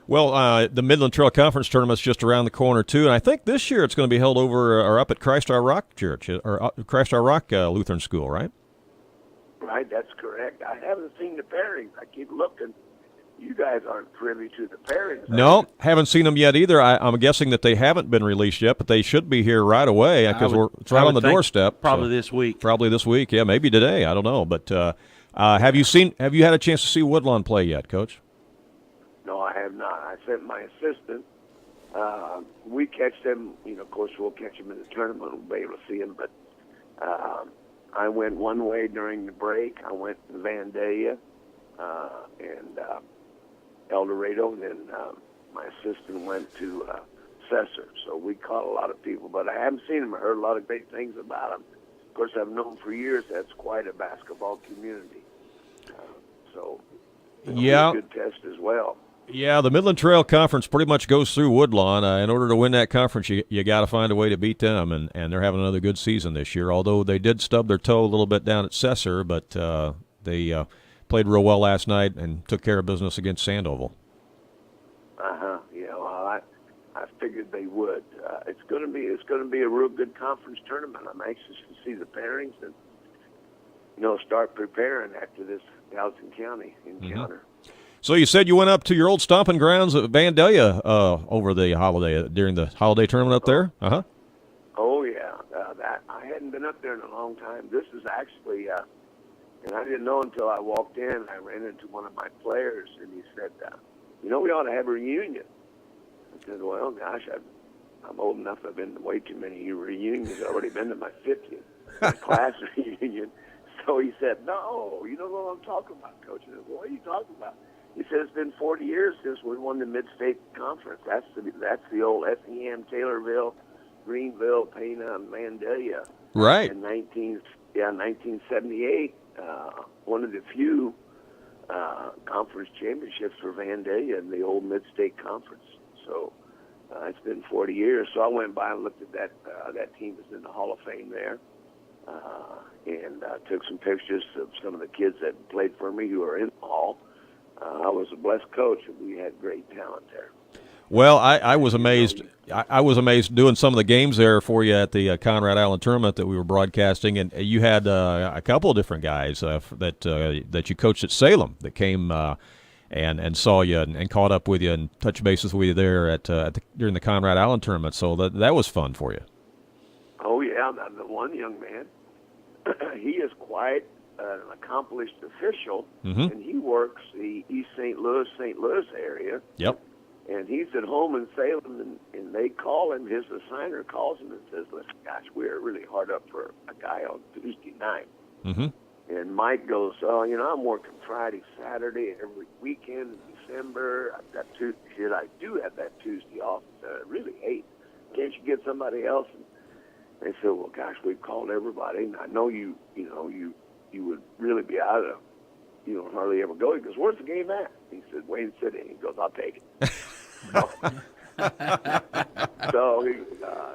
Well, the Midland Trail Conference tournament's just around the corner, too, and I think this year it's going to be held over or up at Christ Our Rock Church, or Christ Our Rock Lutheran School, right? Right, that's correct. I haven't seen the pairings. I keep looking. You guys aren't privy to the pairings. No, haven't seen them yet either. I'm guessing that they haven't been released yet, but they should be here right away because it's right on the doorstep. Probably this week. Probably this week, yeah, maybe today. I don't know. But have you had a chance to see Woodlawn play yet, Coach? No, I have not. I sent my assistant. We catch them. Of course, we'll catch them in the tournament. We'll be able to see them. But I went one way during the break. I went to Vandalia and El Dorado, and then my assistant went to Cesar. So we caught a lot of people, but I haven't seen them. I heard a lot of great things about them. Of course, I've known for years that's quite a basketball community. Yeah, a good test as well. Yeah, the Midland Trail Conference pretty much goes through Woodlawn. In order to win that conference, you got to find a way to beat them, and they're having another good season this year, although they did stub their toe a little bit down at Cesar, but they played real well last night and took care of business against Sandoval. Yeah, well, I figured they would. It's going to be a real good conference tournament. I'm anxious to see the pairings and start preparing after this Gallatin County encounter. Mm-hmm. So you said you went up to your old stomping grounds at Vandalia over the holiday during the holiday tournament up there. Oh yeah, that I hadn't been up there in a long time. This is actually, and I didn't know until I walked in. I ran into one of my players, and he said, we ought to have a reunion. I said, well, gosh, I'm old enough. I've been to way too many reunions. I've already been to my 50th class reunion. So he said, no, you don't know what I'm talking about, Coach. I said, what are you talking about? He said, it's been 40 years since we won the Mid-State Conference. That's the old Effingham, Taylorville, Greenville, Pana, and Vandalia. Right. In 1978, one of the few conference championships for Vandalia in the old Mid-State Conference. So it's been 40 years. So I went by and looked at that. That team is in the Hall of Fame there. And took some pictures of some of the kids that played for me who are in the hall. I was a blessed coach, and we had great talent there. Well, I was amazed. I was amazed doing some of the games there for you at the Conrad Allen tournament that we were broadcasting, and you had a couple of different guys that you coached at Salem that came and saw you and caught up with you and touched bases with you there during the Conrad Allen tournament. So that was fun for you. Yeah, the one young man, he is quite an accomplished official, and he works the East St. Louis area. Yep. And he's at home in Salem, and they call him, his assigner calls him and says, listen, gosh, we're really hard up for a guy on Tuesday night. And Mike goes, oh, I'm working Friday, Saturday, every weekend in December. I've got I do have that Tuesday off that I really hate. Can't you get somebody else? And they said, well, gosh, we've called everybody, and I know you would really be out of, hardly ever go. He goes, where's the game at? He said, Wayne City. He goes, I'll take it. So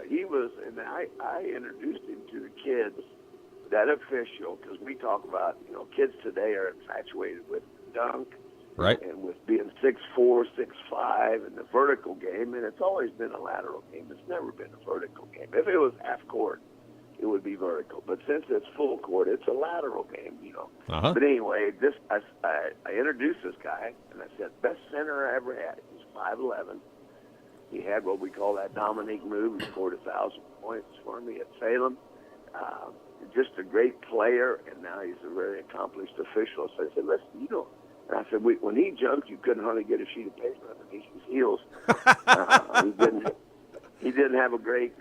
he was, and I introduced him to the kids, that official, because we talk about, kids today are infatuated with dunk, right, and with being 6'4", 6'5", and the vertical game, and it's always been a lateral game. It's never been a vertical game. If it was half court, it would be vertical, but since it's full court, it's a lateral game, But anyway, I introduced this guy, and I said, best center I ever had. He was 5'11". He had what we call that Dominique move. He scored 1,000 points for me at Salem. Just a great player, and now he's a very accomplished official. So I said, listen, and I said, when he jumped, you couldn't hardly get a sheet of paper underneath his heels. He didn't have a great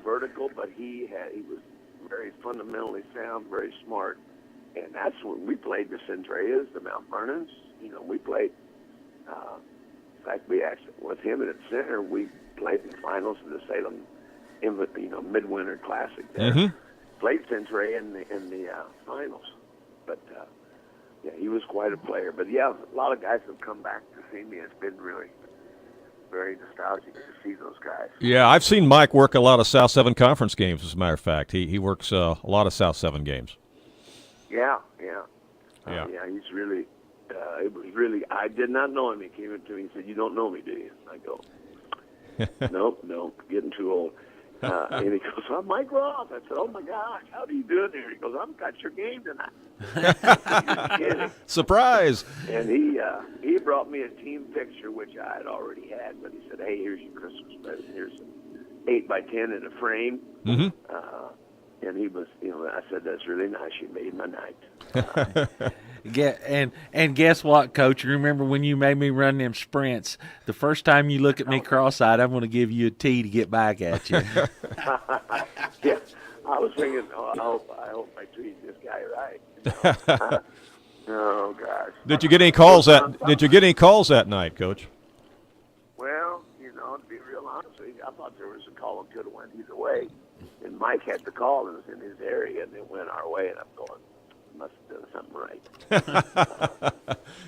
vertical, but he was very fundamentally sound, very smart. And that's when we played the Centraias, the Mount Vernons. We played, in fact, we actually, with him at center, we played in the finals of the Salem Midwinter Classic there. Played Centraia in the finals. But, yeah, he was quite a player. But, yeah, a lot of guys have come back to see me. It's been really very nostalgic to see those guys. Yeah, I've seen Mike work a lot of South 7 Conference games, as a matter of fact. He works a lot of South 7 games. Yeah. He's really, it was really, I did not know him. He came up to me and said, you don't know me, do you? I go, nope, getting too old. And he goes, I'm Mike Ross. I said, oh, my gosh, how do you do there? He goes, I've got your game tonight. You're kidding. Surprise. And he brought me a team picture, which I had already had, but he said, hey, here's your Christmas present. Here's an 8x10 in a frame. And he was, I said, that's really nice. You made my night. And guess what, Coach? You remember when you made me run them sprints? The first time you look at me cross-eyed, I'm going to give you a tee to get back at you. Yeah, I was thinking, I hope I treat this guy right. Oh gosh. Did you get any calls that night, Coach? Well, to be real honest with you, I thought there was a call that could have went either way. And Mike had the call, and it was in his area, and it went our way, and I'm going, must have done something right.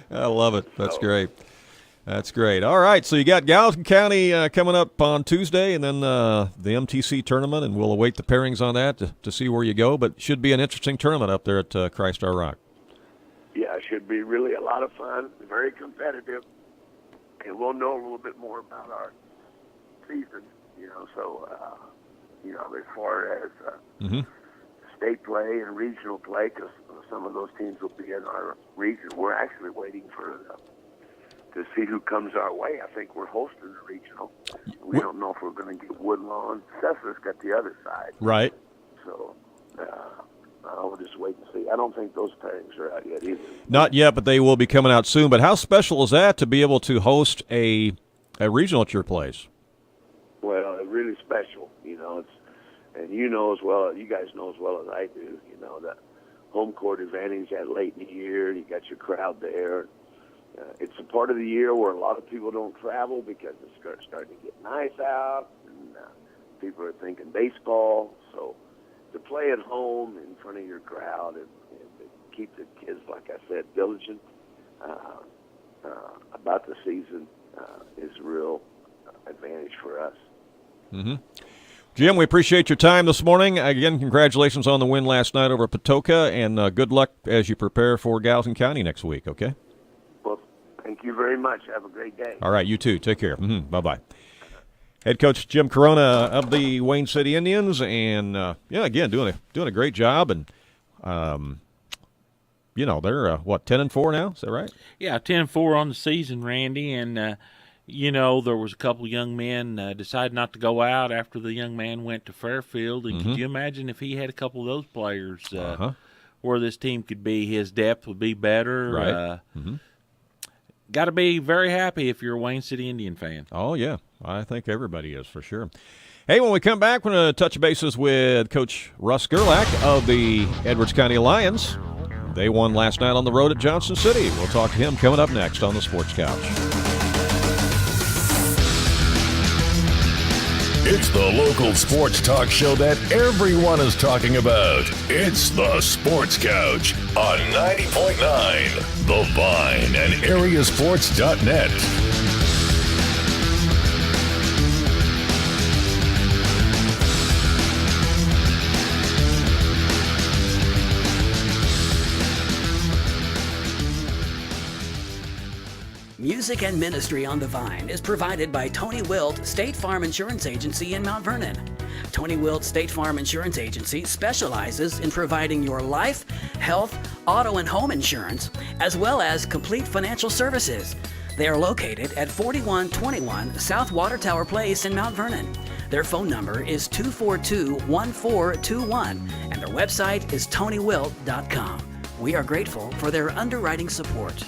I love it. That's great. That's great. All right, so you got Gallatin County coming up on Tuesday, and then the MTC tournament, and we'll await the pairings on that to see where you go. But should be an interesting tournament up there at Christ Our Rock. Yeah, it should be really a lot of fun, very competitive, and we'll know a little bit more about our season, so, as far as state play and regional play, because some of those teams will be in our region. We're actually waiting to see who comes our way. I think we're hosting the regional. We don't know if we're going to get Woodlawn. Cesar's got the other side. Right. So I'll just wait and see. I don't think those pairings are out yet either. Not yet, but they will be coming out soon. But how special is that to be able to host a regional at your place? Well, it's really special. And you guys know as well as I do, that home court advantage that late in the year. You got your crowd there. It's a part of the year where a lot of people don't travel because it's starting to get nice out, and people are thinking baseball. So to play at home in front of your crowd and keep the kids, like I said, diligent about the season is a real advantage for us. Jim, we appreciate your time this morning. Again, congratulations on the win last night over Patoka, and good luck as you prepare for Gallatin County next week, okay? Well, thank you very much. Have a great day. All right, you too. Take care. Bye-bye. Head coach Jim Corona of the Wayne City Indians, and, again, doing a great job, and, they're, 10-4 now? Is that right? Yeah, 10-4 on the season, Randy, and there was a couple young men decided not to go out after the young man went to Fairfield. And could you imagine if he had a couple of those players where this team could be? His depth would be better. Right. Got to be very happy if you're a Wayne City Indian fan. Oh, yeah. I think everybody is for sure. Hey, when we come back, we're going to touch bases with Coach Russ Gerlach of the Edwards County Lions. They won last night on the road at Johnson City. We'll talk to him coming up next on the Sports Couch. It's the local sports talk show that everyone is talking about. It's the Sports Couch on 90.9 The Vine and AreaSports.net. Music and ministry on the Vine is provided by Tony Wilt State Farm Insurance Agency in Mount Vernon. Tony Wilt State Farm Insurance Agency specializes in providing your life, health, auto, and home insurance, as well as complete financial services. They are located at 4121 South Water Tower Place in Mount Vernon. Their phone number is 242-1421, and their website is tonywilt.com. We are grateful for their underwriting support.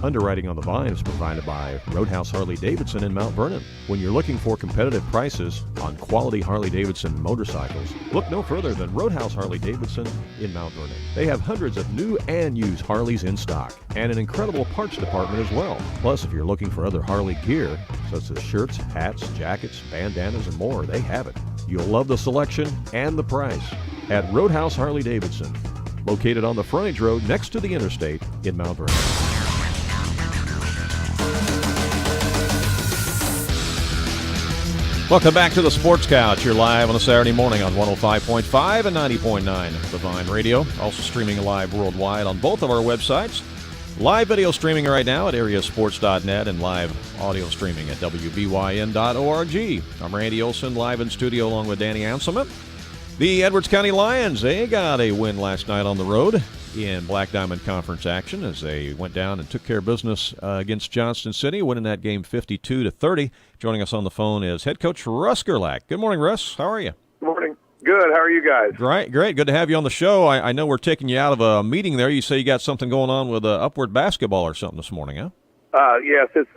Underwriting on the Vine is provided by Roadhouse Harley-Davidson in Mount Vernon. When you're looking for competitive prices on quality Harley-Davidson motorcycles, look no further than Roadhouse Harley-Davidson in Mount Vernon. They have hundreds of new and used Harleys in stock and an incredible parts department as well. Plus, if you're looking for other Harley gear, such as shirts, hats, jackets, bandanas, and more, they have it. You'll love the selection and the price at Roadhouse Harley-Davidson, located on the frontage road next to the interstate in Mount Vernon. Welcome back to the Sports Couch. You're live on a Saturday morning on 105.5 and 90.9 The Vine Radio. Also streaming live worldwide on both of our websites. Live video streaming right now at AreaSports.net and live audio streaming at WBYN.org. I'm Randy Olson, live in studio along with Danny Anselment. The Edwards County Lions, they got a win last night on the road in Black Diamond Conference action as they went down and took care of business against Johnston City, winning that game 52-30. Joining us on the phone is head coach Russ Gerlach. Good morning, Russ. How are you? Good morning. Good. How are you guys? Great. Good to have you on the show. I know we're taking you out of a meeting there. You say you got something going on with Upward Basketball or something this morning, huh? Yes, it's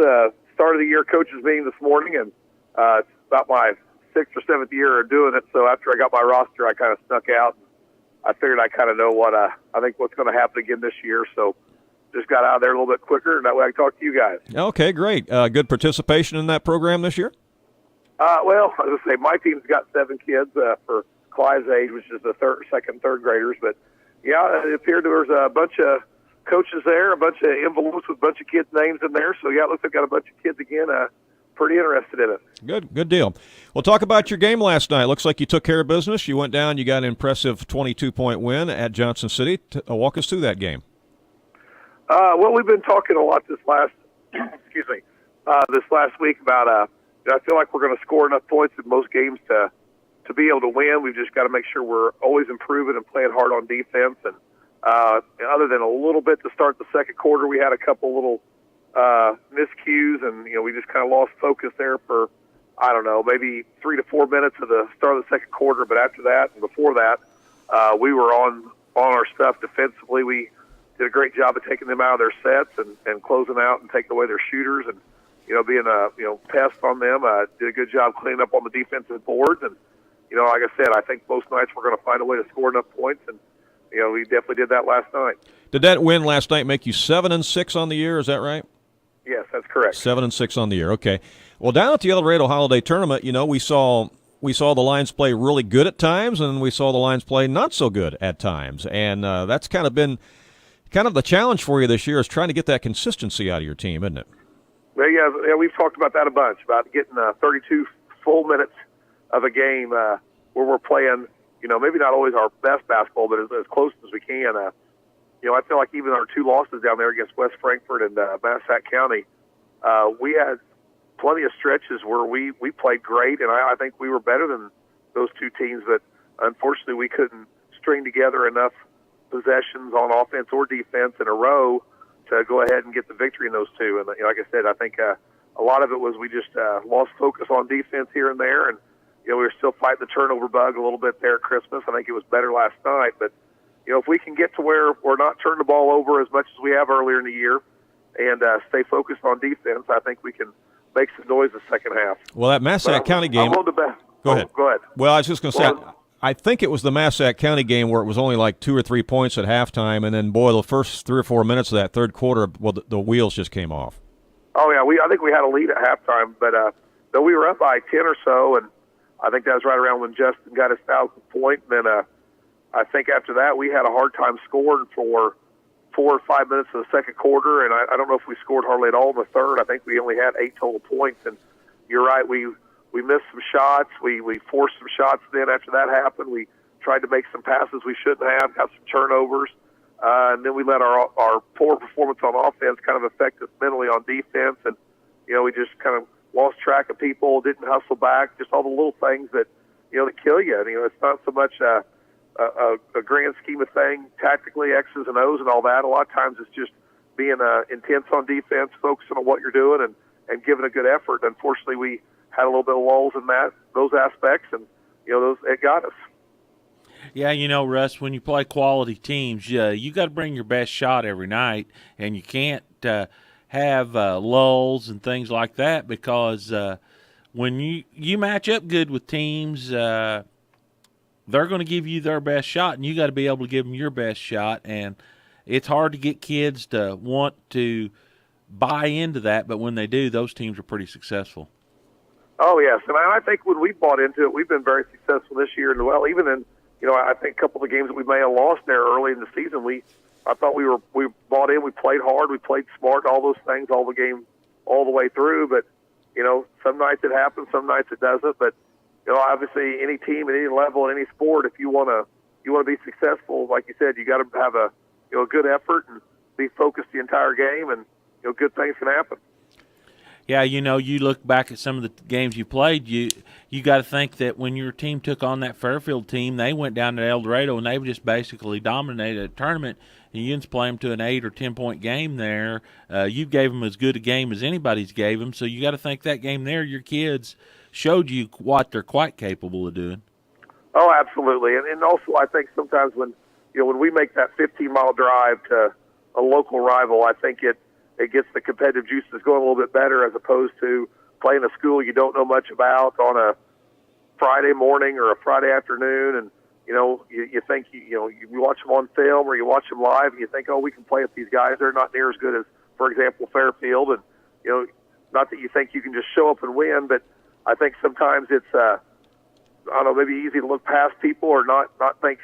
start of the year coaches meeting this morning, and it's about my 6th or 7th year of doing it. So after I got my roster, I kind of snuck out. I figured I kind of know what I think what's going to happen again this year. So just got out of there a little bit quicker, and that way I can talk to you guys. Okay, great. Good participation in that program this year? Well, as I say, my team's got 7 kids for Clyde's age, which is the second, third graders. But, yeah, it appeared there was a bunch of coaches there, a bunch of envelopes with a bunch of kids' names in there. So, yeah, it looks like I got a bunch of kids again pretty interested in it. Good deal. Well, talk about your game last night. Looks like you took care of business. You went down, you got an impressive 22-point win at Johnson City. Walk us through that game. Well, we've been talking a lot this last week about I feel like we're going to score enough points in most games to be able to win. We've just got to make sure we're always improving and playing hard on defense. And other than a little bit to start the second quarter, we had a couple little miscues, and we just kind of lost focus there for maybe 3 to 4 minutes of the start of the second quarter. But after that and before that, we were on our stuff defensively. We did a great job of taking them out of their sets and closing out and taking away their shooters, and being a pest on them. Did a good job cleaning up on the defensive boards, and like I said, I think most nights we're going to find a way to score enough points, and we definitely did that last night. Did that win last night make you 7-6 on the year? Is that right? Yes, that's correct. 7-6 on the year. Okay. Well, down at the El Dorado Holiday Tournament, we saw the Lions play really good at times, and we saw the Lions play not so good at times, and that's kind of been the challenge for you this year is trying to get that consistency out of your team, isn't it? Well, yeah, we've talked about that a bunch, about getting 32 full minutes of a game where we're playing, maybe not always our best basketball, but as close as we can. I feel like even our 2 losses down there against West Frankfort and Massac County, we had plenty of stretches where we played great, and I think we were better than those 2 teams, but unfortunately we couldn't string together enough possessions on offense or defense in a row to go ahead and get the victory in those 2. And like I said, I think a lot of it was we just lost focus on defense here and there, and we were still fighting the turnover bug a little bit there at Christmas. I think it was better last night, but if we can get to where we're not turning the ball over as much as we have earlier in the year and stay focused on defense, I think we can make some noise the second half. Well, that Massac County game. Go ahead. Go ahead. Well, I was just going to say, I think it was the Massac County game where it was only like 2 or 3 points at halftime, and then, boy, the first 3 or 4 minutes of that third quarter, well, the wheels just came off. Oh, yeah, I think we had a lead at halftime, but though we were up by 10 or so, and I think that was right around when Justin got his 1,000th point, and then I think after that we had a hard time scoring for 4 or 5 minutes of the second quarter, and I don't know if we scored hardly at all in the third. I think we only had 8 total points, and you're right, we missed some shots. We forced some shots then after that happened. We tried to make some passes we shouldn't have, got some turnovers, and then we let our poor performance on offense kind of affect us mentally on defense, and we just kind of lost track of people, didn't hustle back, just all the little things that that kill you. And, it's not so much a grand scheme of thing tactically, X's and O's and all that. A lot of times it's just being intense on defense, focusing on what you're doing, and giving a good effort. Unfortunately, we had a little bit of lulls in those aspects, and it got us. Yeah, Russ, when you play quality teams, you got to bring your best shot every night, and you can't have lulls and things like that, because when you match up good with teams, they're going to give you their best shot, and you got to be able to give them your best shot. And it's hard to get kids to want to buy into that, but when they do, those teams are pretty successful. Oh, yes, and I think when we bought into it, we've been very successful this year. And, well, even in, I think a couple of games that we may have lost there early in the season, I thought we bought in, we played hard, we played smart, all those things, all the game, all the way through. But, some nights it happens, some nights it doesn't. But, obviously any team at any level, in any sport, if you want to be successful, like you said, you got to have a good effort and be focused the entire game, and, good things can happen. Yeah, you look back at some of the games you played, you got to think that when your team took on that Fairfield team, they went down to El Dorado and they just basically dominated a tournament, and you didn't play them to an 8 or 10-point game there. You gave them as good a game as anybody's gave them, so you got to think that game there, your kids showed you what they're quite capable of doing. Oh, absolutely, and also I think sometimes when we make that 15-mile drive to a local rival, I think it gets the competitive juices going a little bit better, as opposed to playing a school you don't know much about on a Friday morning or a Friday afternoon. And, you think, you watch them on film or you watch them live and you think, oh, we can play with these guys. They're not near as good as, for example, Fairfield. And, not that you think you can just show up and win, but I think sometimes it's, I don't know, maybe easy to look past people or not think,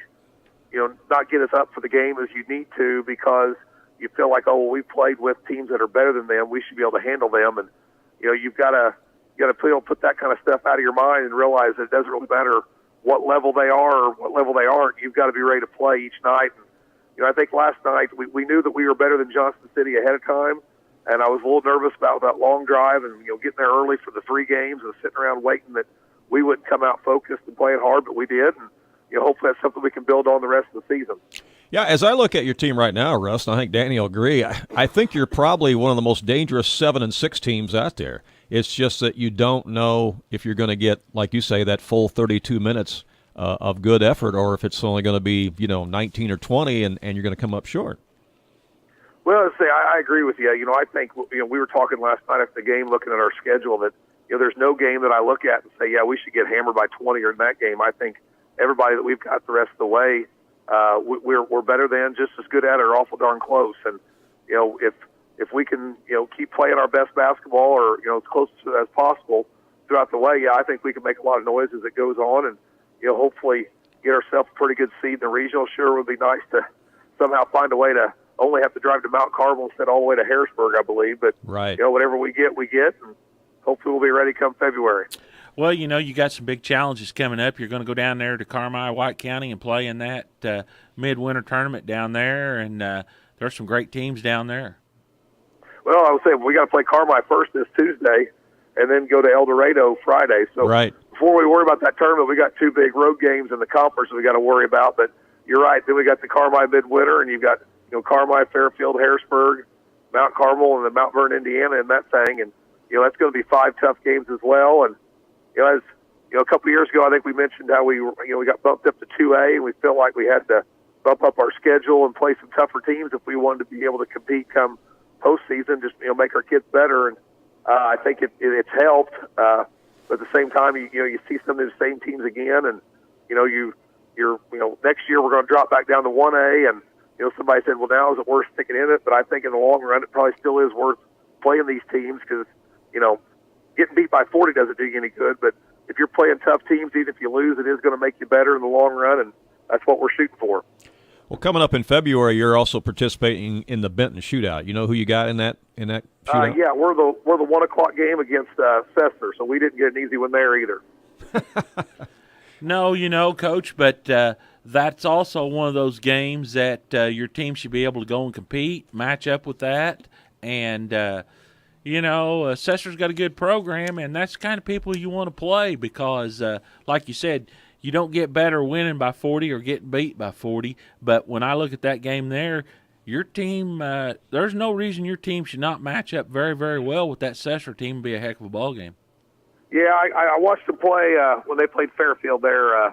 not get as up for the game as you need to, because you feel like, oh, well, we played with teams that are better than them, we should be able to handle them. And you've got to put that kind of stuff out of your mind and realize that it doesn't really matter what level they are or what level they aren't. You've got to be ready to play each night. And I think last night we knew that we were better than Johnson City ahead of time, and I was a little nervous about that long drive and getting there early for the 3 games and sitting around waiting that we wouldn't come out focused and playing hard, but we did. And hopefully that's something we can build on the rest of the season. Yeah, as I look at your team right now, Russ, and I think Danny will agree, I think you're probably one of the most dangerous 7-6 teams out there. It's just that you don't know if you're going to get, like you say, that full 32 minutes of good effort, or if it's only going to be 19 or 20 and you're going to come up short. Well, I agree with you. I think we were talking last night after the game, looking at our schedule, that there's no game that I look at and say, yeah, we should get hammered by 20 or in that game. I think everybody that we've got the rest of the way, we're better than, just as good at it, or awful darn close. And if we can keep playing our best basketball, or as close as possible throughout the way, yeah, I think we can make a lot of noise as it goes on, and hopefully get ourselves a pretty good seed in the regional. Sure, it would be nice to somehow find a way to only have to drive to Mount Carmel instead all the way to Harrisburg, I believe. But right, whatever we get, and hopefully we'll be ready come February. Well, you got some big challenges coming up. You're going to go down there to Carmi, White County, and play in that midwinter tournament down there, and there's some great teams down there. Well, I would say we got to play Carmi first this Tuesday, and then go to El Dorado Friday. So right, before we worry about that tournament, we got 2 big road games in the conference we got to worry about. But you're right. Then we got the Carmi midwinter, and you've got Carmi, Fairfield, Harrisburg, Mount Carmel, and then Mount Vernon, Indiana, and that thing. And that's going to be 5 tough games as well. And as a couple of years ago, I think we mentioned how we got bumped up to 2A, and we felt like we had to bump up our schedule and play some tougher teams if we wanted to be able to compete come postseason. Just make our kids better, and I think it's helped. But at the same time, you see some of the same teams again, and you're next year we're going to drop back down to 1A, and somebody said, well, now is it worth sticking in it? But I think in the long run, it probably still is worth playing these teams because getting beat by 40 doesn't do you any good. But if you're playing tough teams, even if you lose, it is going to make you better in the long run, and that's what we're shooting for. Well, coming up in February, you're also participating in the Benton Shootout. You know who you got in that shootout? Yeah, we're the 1 o'clock game against Sessler, so we didn't get an easy one there either. No, Coach, but that's also one of those games that your team should be able to go and compete, match up with that, and Sessler's got a good program, and that's the kind of people you want to play because, like you said, you don't get better winning by 40 or getting beat by 40. But when I look at that game there, your team, there's no reason your team should not match up very, very well with that Sessler team and be a heck of a ball game. Yeah, I watched them play when they played Fairfield there. I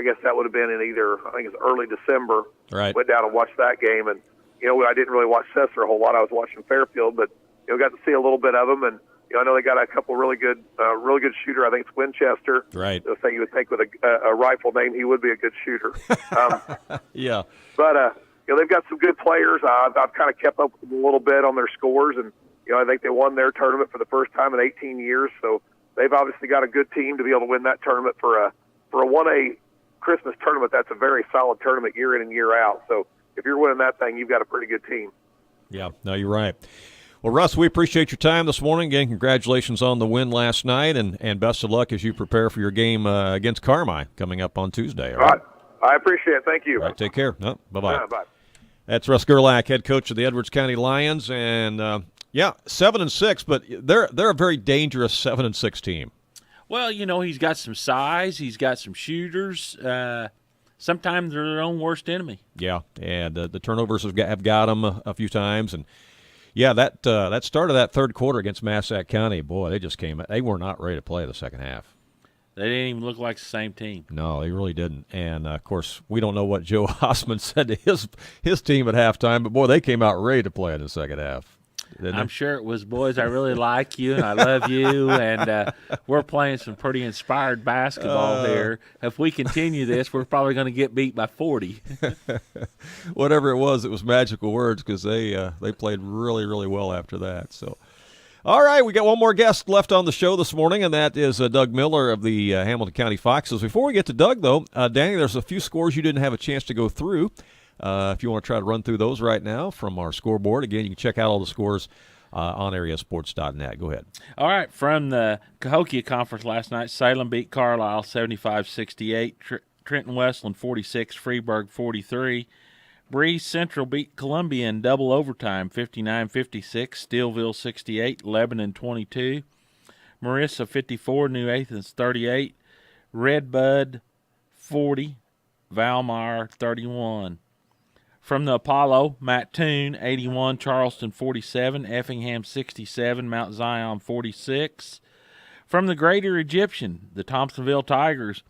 guess that would have been in I think it was early December. Right. Went down and watched that game, and I didn't really watch Sessler a whole lot. I was watching Fairfield, but got to see a little bit of them, and I know they got a couple really good shooter. I think it's Winchester. Right. The thing you would think with a rifle name, he would be a good shooter. Yeah. But they've got some good players. I've kind of kept up with them a little bit on their scores, and I think they won their tournament for the first time in 18 years. So they've obviously got a good team to be able to win that tournament for a 1A Christmas tournament. That's a very solid tournament year in and year out. So if you're winning that thing, you've got a pretty good team. Yeah. No, you're right. Well, Russ, we appreciate your time this morning. Again, congratulations on the win last night, and best of luck as you prepare for your game against Carmi coming up on Tuesday. All right? I appreciate it. Thank you. All right, take care. No, bye-bye. Bye. That's Russ Gerlach, head coach of the Edwards County Lions, and 7-6, but they're a very dangerous 7-6 team. Well, he's got some size, he's got some shooters. Sometimes they're their own worst enemy. Yeah, and the turnovers have got them a few times, and yeah, that start of that third quarter against Massac County, boy, they were not ready to play the second half. They didn't even look like the same team. No, they really didn't. And, of course, we don't know what Joe Osman said to his team at halftime, but, boy, they came out ready to play in the second half. I'm sure it was, boys, I really like you and I love you, and we're playing some pretty inspired basketball here. If we continue this, we're probably going to get beat by 40. Whatever it was magical words because they played really, really well after that. So, all right, we got one more guest left on the show this morning, and that is Doug Miller of the Hamilton County Foxes. Before we get to Doug, though, Danny, there's a few scores you didn't have a chance to go through. If you want to try to run through those right now from our scoreboard, again, you can check out all the scores on AreaSports.net. Go ahead. All right, from the Cahokia Conference last night, Salem beat Carlisle 75-68, Trenton Westland 46, Freeburg 43. Breeze Central beat Columbia in double overtime 59-56, Steelville 68, Lebanon 22. Marissa 54, New Athens 38, Redbud 40, Valmar 31. From the Apollo, Mattoon 81, Charleston 47, Effingham 67, Mount Zion 46. From the Greater Egyptian, the Thompsonville Tigers,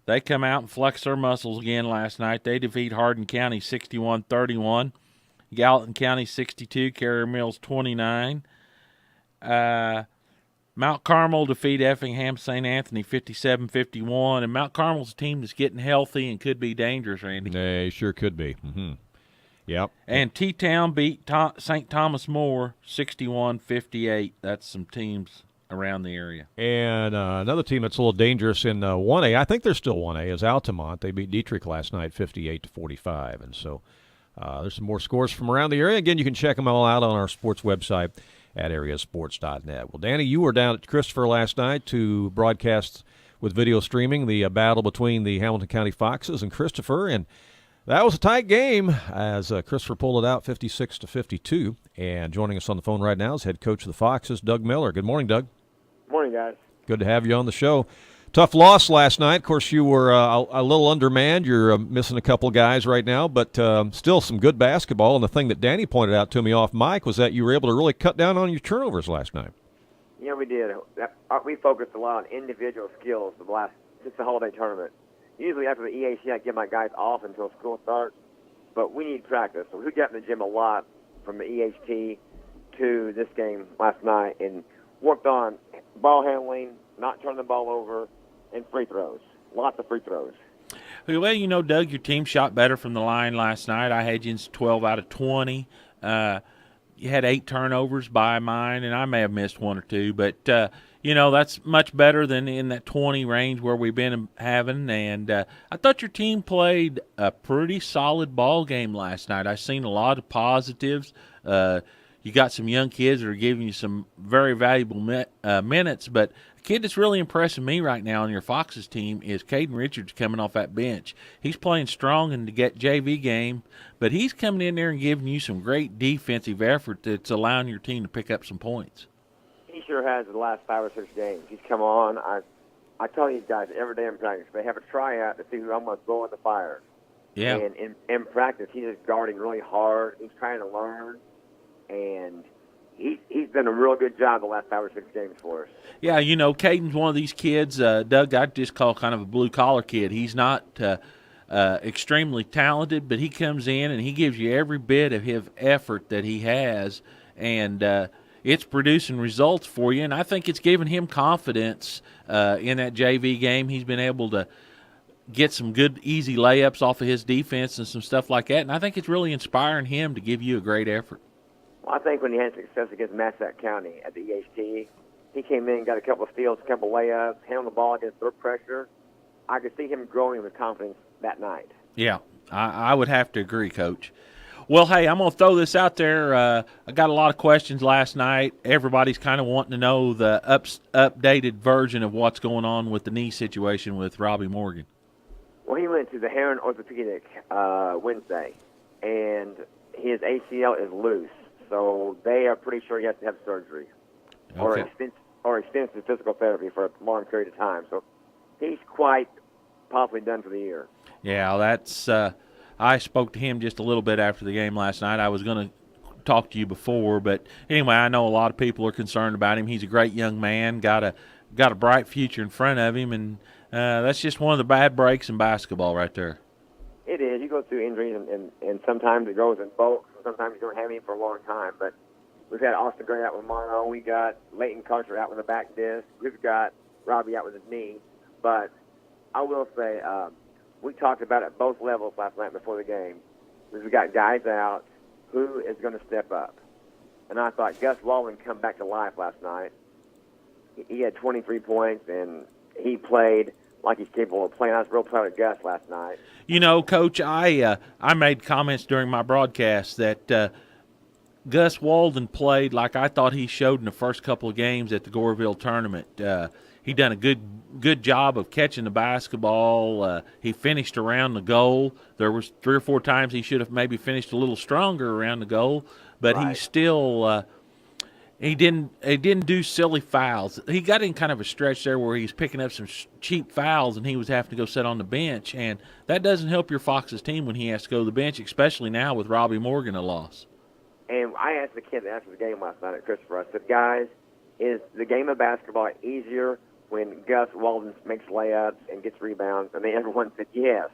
they come out and flex their muscles again last night. They defeat Hardin County 61-31, Gallatin County 62, Carrier Mills 29. Mount Carmel defeat Effingham St. Anthony 57-51, and Mount Carmel's a team that's getting healthy and could be dangerous, Randy. They sure could be. Mm-hmm. Yep. And T-Town beat St. Thomas More 61-58. That's some teams around the area. And another team that's a little dangerous in 1A, I think they're still 1A, is Altamont. They beat Dietrich last night 58-45. And so there's some more scores from around the area. Again, you can check them all out on our sports website at AreaSports.net. Well, Danny, you were down at Christopher last night to broadcast with video streaming the battle between the Hamilton County Foxes and Christopher, and that was a tight game as Christopher pulled it out 56-52. And joining us on the phone right now is head coach of the Foxes, Doug Miller. Good morning, Doug. Morning, guys. Good to have you on the show. Tough loss last night. Of course, you were a little undermanned. You're missing a couple guys right now, but still some good basketball. And the thing that Danny pointed out to me off mic was that you were able to really cut down on your turnovers last night. Yeah, we did. We focused a lot on individual skills since the holiday tournament. Usually after the EAC, I give my guys off until school starts, but we need practice. So we got in the gym a lot from the EHT to this game last night and worked on ball handling, not turning the ball over, and free throws. Lots of free throws. Well, you know, Doug, your team shot better from the line last night. I had you in 12 out of 20. You had 8 turnovers by mine, and I may have missed 1 or 2. But, you know, that's much better than in that 20 range where we've been having. And I thought your team played a pretty solid ball game last night. I've seen a lot of positives. You got some young kids that are giving you some very valuable minutes. But a kid that's really impressing me right now on your Foxes team is Caden Richards coming off that bench. He's playing strong in the JV game, but he's coming in there and giving you some great defensive effort that's allowing your team to pick up some points. He sure has the last 5 or 6 games. He's come on. I tell these guys every day in practice, they have a tryout to see who I'm going to throw in the fire. Yeah. And in practice, he's just guarding really hard. He's trying to learn. And he's done a real good job the last 5 or 6 games for us. Yeah, you know, Caden's one of these kids, Doug, I'd just call kind of a blue-collar kid. He's not extremely talented, but he comes in and he gives you every bit of his effort that he has, and it's producing results for you. And I think it's given him confidence in that JV game. He's been able to get some good, easy layups off of his defense and some stuff like that, and I think it's really inspiring him to give you a great effort. Well, I think when he had success against Massac County at the EHT, he came in and got a couple of steals, a couple of layups, handled the ball against their pressure. I could see him growing with confidence that night. Yeah, I would have to agree, Coach. Well, hey, I'm going to throw this out there. I got a lot of questions last night. Everybody's kind of wanting to know the updated version of what's going on with the knee situation with Robbie Morgan. Well, he went to the Heron Orthopedic Wednesday, and his ACL is loose. So they are pretty sure he has to have surgery or extensive physical therapy for a long period of time. So he's quite possibly done for the year. Yeah, that's I spoke to him just a little bit after the game last night. I was going to talk to you before, but anyway, I know a lot of people are concerned about him. He's a great young man, got a bright future in front of him, and that's just one of the bad breaks in basketball right there. It is. You go through injuries, and sometimes it goes in bulk. Sometimes you don't have any for a long time. But we've had Austin Gray out with mono. We got Leighton Carter out with a back disc. We've got Robbie out with his knee. But I will say we talked about it at both levels last night before the game. We've got guys out. Who is going to step up? And I thought Gus Walden come back to life last night. He had 23 points, and he played like he's capable of playing. I was real proud of Gus last night. You know, Coach, I made comments during my broadcast that Gus Walden played like I thought he showed in the first couple of games at the Goreville tournament. He done a good job of catching the basketball. He finished around the goal. There was 3 or 4 times he should have maybe finished a little stronger around the goal, but right. He still he didn't do silly fouls. He got in kind of a stretch there where he's picking up some cheap fouls, and he was having to go sit on the bench, and that doesn't help your Foxes team when he has to go to the bench, especially now with Robbie Morgan a loss. And I asked the kids after the game last night at Christopher, I said, guys, is the game of basketball easier when Gus Walden makes layups and gets rebounds? And everyone said yes.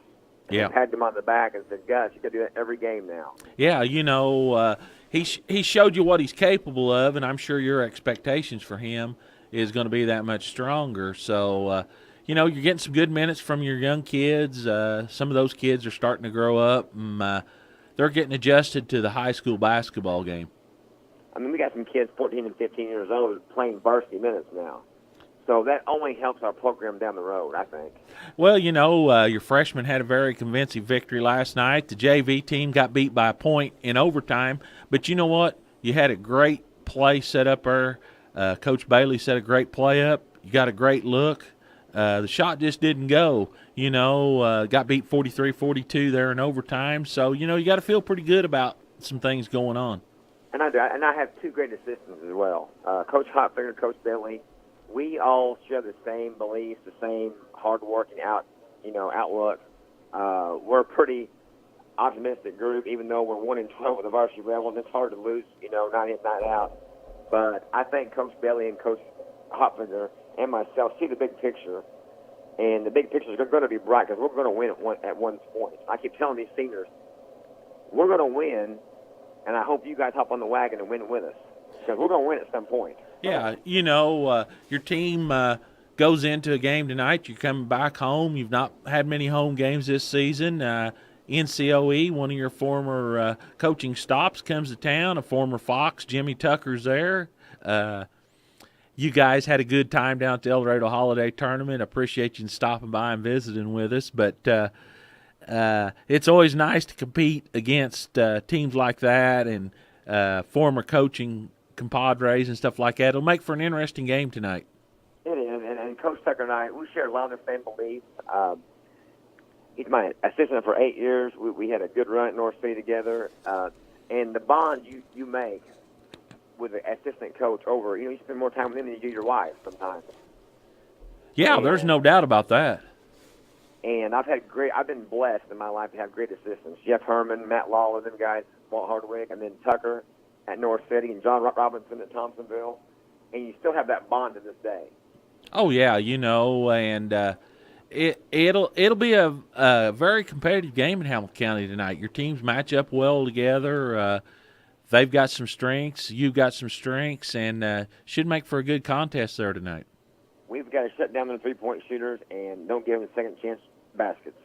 Yeah. And patted him on the back and said, Gus, you got to do that every game now. Yeah, you know, he showed you what he's capable of, and I'm sure your expectations for him is going to be that much stronger. So, you know, you're getting some good minutes from your young kids. Some of those kids are starting to grow up, and they're getting adjusted to the high school basketball game. I mean, we got some kids 14 and 15 years old playing varsity minutes now. So that only helps our program down the road, I think. Well, you know, your freshmen had a very convincing victory last night. The JV team got beat by a point in overtime. But you know what? You had a great play set up there. Coach Bailey set a great play up. You got a great look. The shot just didn't go. You know, got beat 43-42 there in overtime. So, you know, you got to feel pretty good about some things going on. And I do. And I have 2 great assistants as well. Coach Hotfinger, Coach Bailey. We all share the same beliefs, the same hard-working outlook. We're a pretty optimistic group, even though we're 1-12 with the varsity level, and it's hard to lose, night in, night out. But I think Coach Bailey and Coach Hopfinger and myself see the big picture, and the big picture is going to be bright because we're going to win at one point. I keep telling these seniors, we're going to win, and I hope you guys hop on the wagon and win with us because we're going to win at some point. Yeah, your team goes into a game tonight. You're coming back home. You've not had many home games this season. NCOE, one of your former coaching stops, comes to town. A former Fox, Jimmy Tucker's there. You guys had a good time down at the El Dorado Holiday Tournament. Appreciate you stopping by and visiting with us. But it's always nice to compete against teams like that and former coaching compadres and stuff like that. It'll make for an interesting game tonight. It is, and Coach Tucker and I, we share a lot of the same beliefs. He's my assistant for 8 years. We had a good run at North City together. And the bond you make with the assistant coach over, you spend more time with him than you do your wife sometimes. Yeah, there's no doubt about that. And I've been blessed in my life to have great assistants. Jeff Herman, Matt Lawler, them guys, Walt Hardwick, and then Tucker at North City and John Robinson at Thompsonville. And you still have that bond to this day. Oh, yeah, and it'll be a very competitive game in Hamilton County tonight. Your teams match up well together. They've got some strengths. You've got some strengths, and should make for a good contest there tonight. We've got to shut down the three-point shooters and don't give them second chance baskets.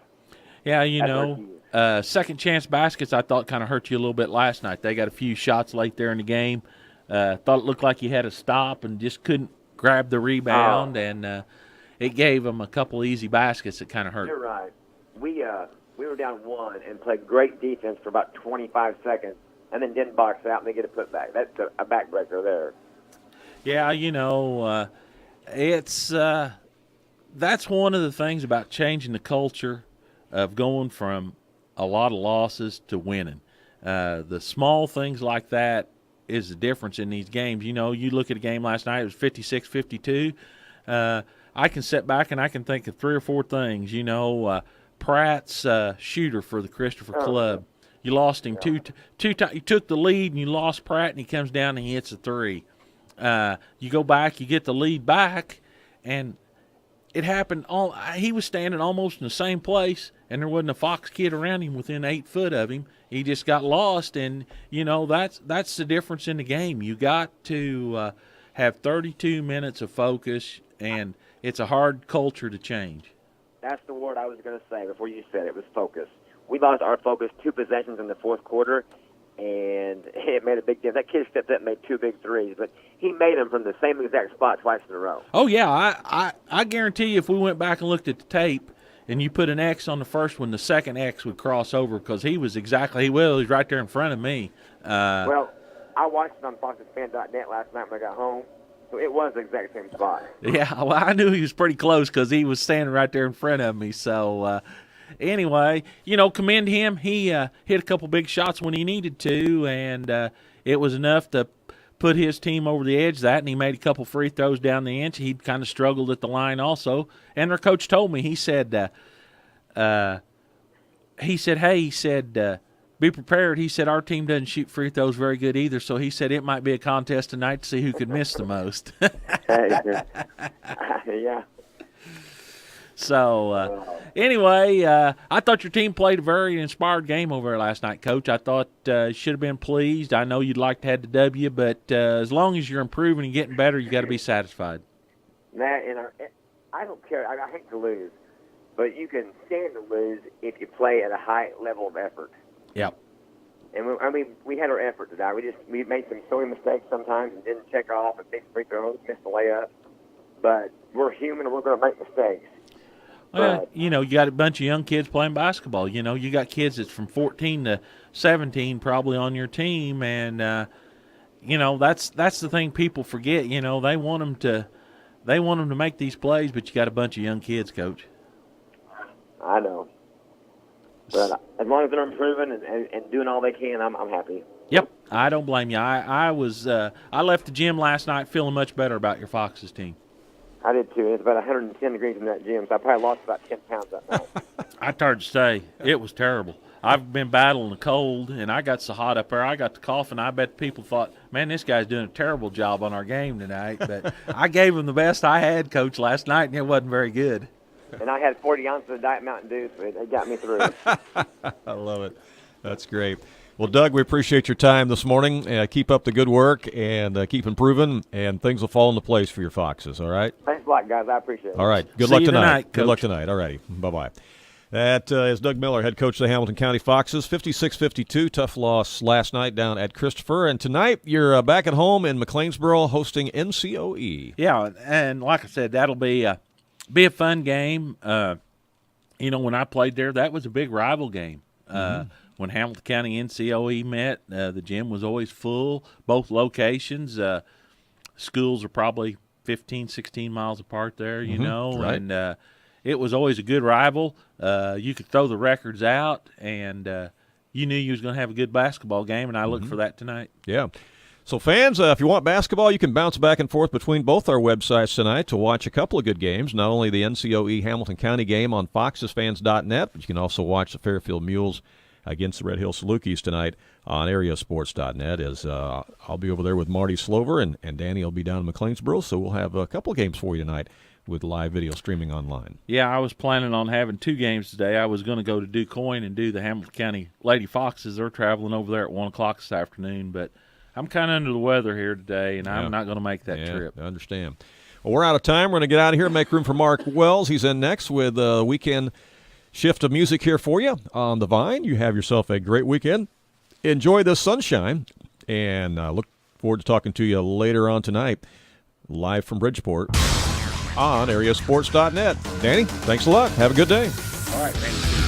Yeah, second chance baskets I thought kind of hurt you a little bit last night. They got a few shots late there in the game. Thought it looked like you had to stop and just couldn't grab the rebound, and it gave them a couple easy baskets that kind of hurt. You're right. We were down one and played great defense for about 25 seconds, and then didn't box out, and they get a putback. That's a backbreaker there. Yeah, it's that's one of the things about changing the culture of going from a lot of losses to winning. The small things like that is the difference in these games. You look at a game last night, it was 56-52. I can sit back and I can think of 3 or 4 things. Pratt's shooter for the Christopher Club. You lost him two times. You took the lead and you lost Pratt, and he comes down and he hits a 3. You go back, you get the lead back, and it happened. He was standing almost in the same place, and there wasn't a Fox kid around him within 8 foot of him. He just got lost, and that's the difference in the game. You got to have 32 minutes of focus, and it's a hard culture to change. That's the word I was going to say before you said it was focus. We lost our focus 2 possessions in the fourth quarter, and it made a big difference. That kid stepped up and made 2 big threes, but he made them from the same exact spot twice in a row. Oh, yeah. I guarantee you if we went back and looked at the tape and you put an X on the first one, the second X would cross over because he was he's right there in front of me. Well, I watched it on FoxFan.net last night when I got home, so it was the exact same spot. Yeah, well, I knew he was pretty close because he was standing right there in front of me. So, anyway, commend him. He hit a couple big shots when he needed to, and it was enough to put his team over the edge of that, and he made a couple free throws down the inch. He kind of struggled at the line also. And their coach told me, he said, be prepared. He said, our team doesn't shoot free throws very good either, so he said it might be a contest tonight to see who could miss the most. Yeah. So, anyway, I thought your team played a very inspired game over there last night, Coach. I thought you should have been pleased. I know you'd like to have the W, but as long as you're improving and getting better, you got to be satisfied. Matt, I don't care. I hate to lose, but you can stand to lose if you play at a high level of effort. Yep. And we had our effort today. We made some silly mistakes sometimes and didn't check off and missed free throws, missed the layup. But we're human and we're going to make mistakes. Well, you got a bunch of young kids playing basketball. You got kids that's from 14 to 17 probably on your team, and that's the thing people forget. They want them to make these plays, but you got a bunch of young kids, Coach. I know, but as long as they're improving and doing all they can, I'm happy. Yep, I don't blame you. I left the gym last night feeling much better about your Foxes team. I did too. It's about 110 degrees in that gym, so I probably lost about 10 pounds that night. I started to say it was terrible. I've been battling a cold, and I got so hot up there, I got to coughing. I bet people thought, man, this guy's doing a terrible job on our game tonight. But I gave him the best I had, Coach, last night, and it wasn't very good. And I had 40 ounces of Diet Mountain Dew, so it got me through. I love it. That's great. Well, Doug, we appreciate your time this morning. Keep up the good work and keep improving, and things will fall into place for your Foxes, all right? Thanks a lot, guys. I appreciate it. All right. Good luck tonight. Good luck tonight. All righty. Bye-bye. That is Doug Miller, head coach of the Hamilton County Foxes. 56-52, tough loss last night down at Christopher. And tonight you're back at home in McLeansboro hosting NCOE. Yeah, and like I said, that'll be a fun game. When I played there, that was a big rival game. When Hamilton County and NCOE met, the gym was always full, both locations. Schools are probably 15, 16 miles apart there, you know, right. And it was always a good rival. You could throw the records out, and you knew you was going to have a good basketball game, and I look for that tonight. Yeah. So fans, if you want basketball, you can bounce back and forth between both our websites tonight to watch a couple of good games, not only the NCOE Hamilton County game on foxesfans.net, but you can also watch the Fairfield Mules against the Red Hill Salukis tonight on AreaSports.net. As I'll be over there with Marty Slover, and Danny will be down in McLeansboro, so we'll have a couple of games for you tonight with live video streaming online. Yeah, I was planning on having 2 games today. I was going to go to DuQuoin and do the Hamilton County Lady Foxes. They're traveling over there at 1 o'clock this afternoon, but I'm kind of under the weather here today, and I'm not going to make that trip. I understand. Well, we're out of time. We're going to get out of here and make room for Mark Wells. He's in next with a weekend shift of music here for you on the Vine. You have yourself a great weekend. Enjoy the sunshine, and look forward to talking to you later on tonight, live from Bridgeport on AreaSports.net. Danny, thanks a lot. Have a good day. All right, man.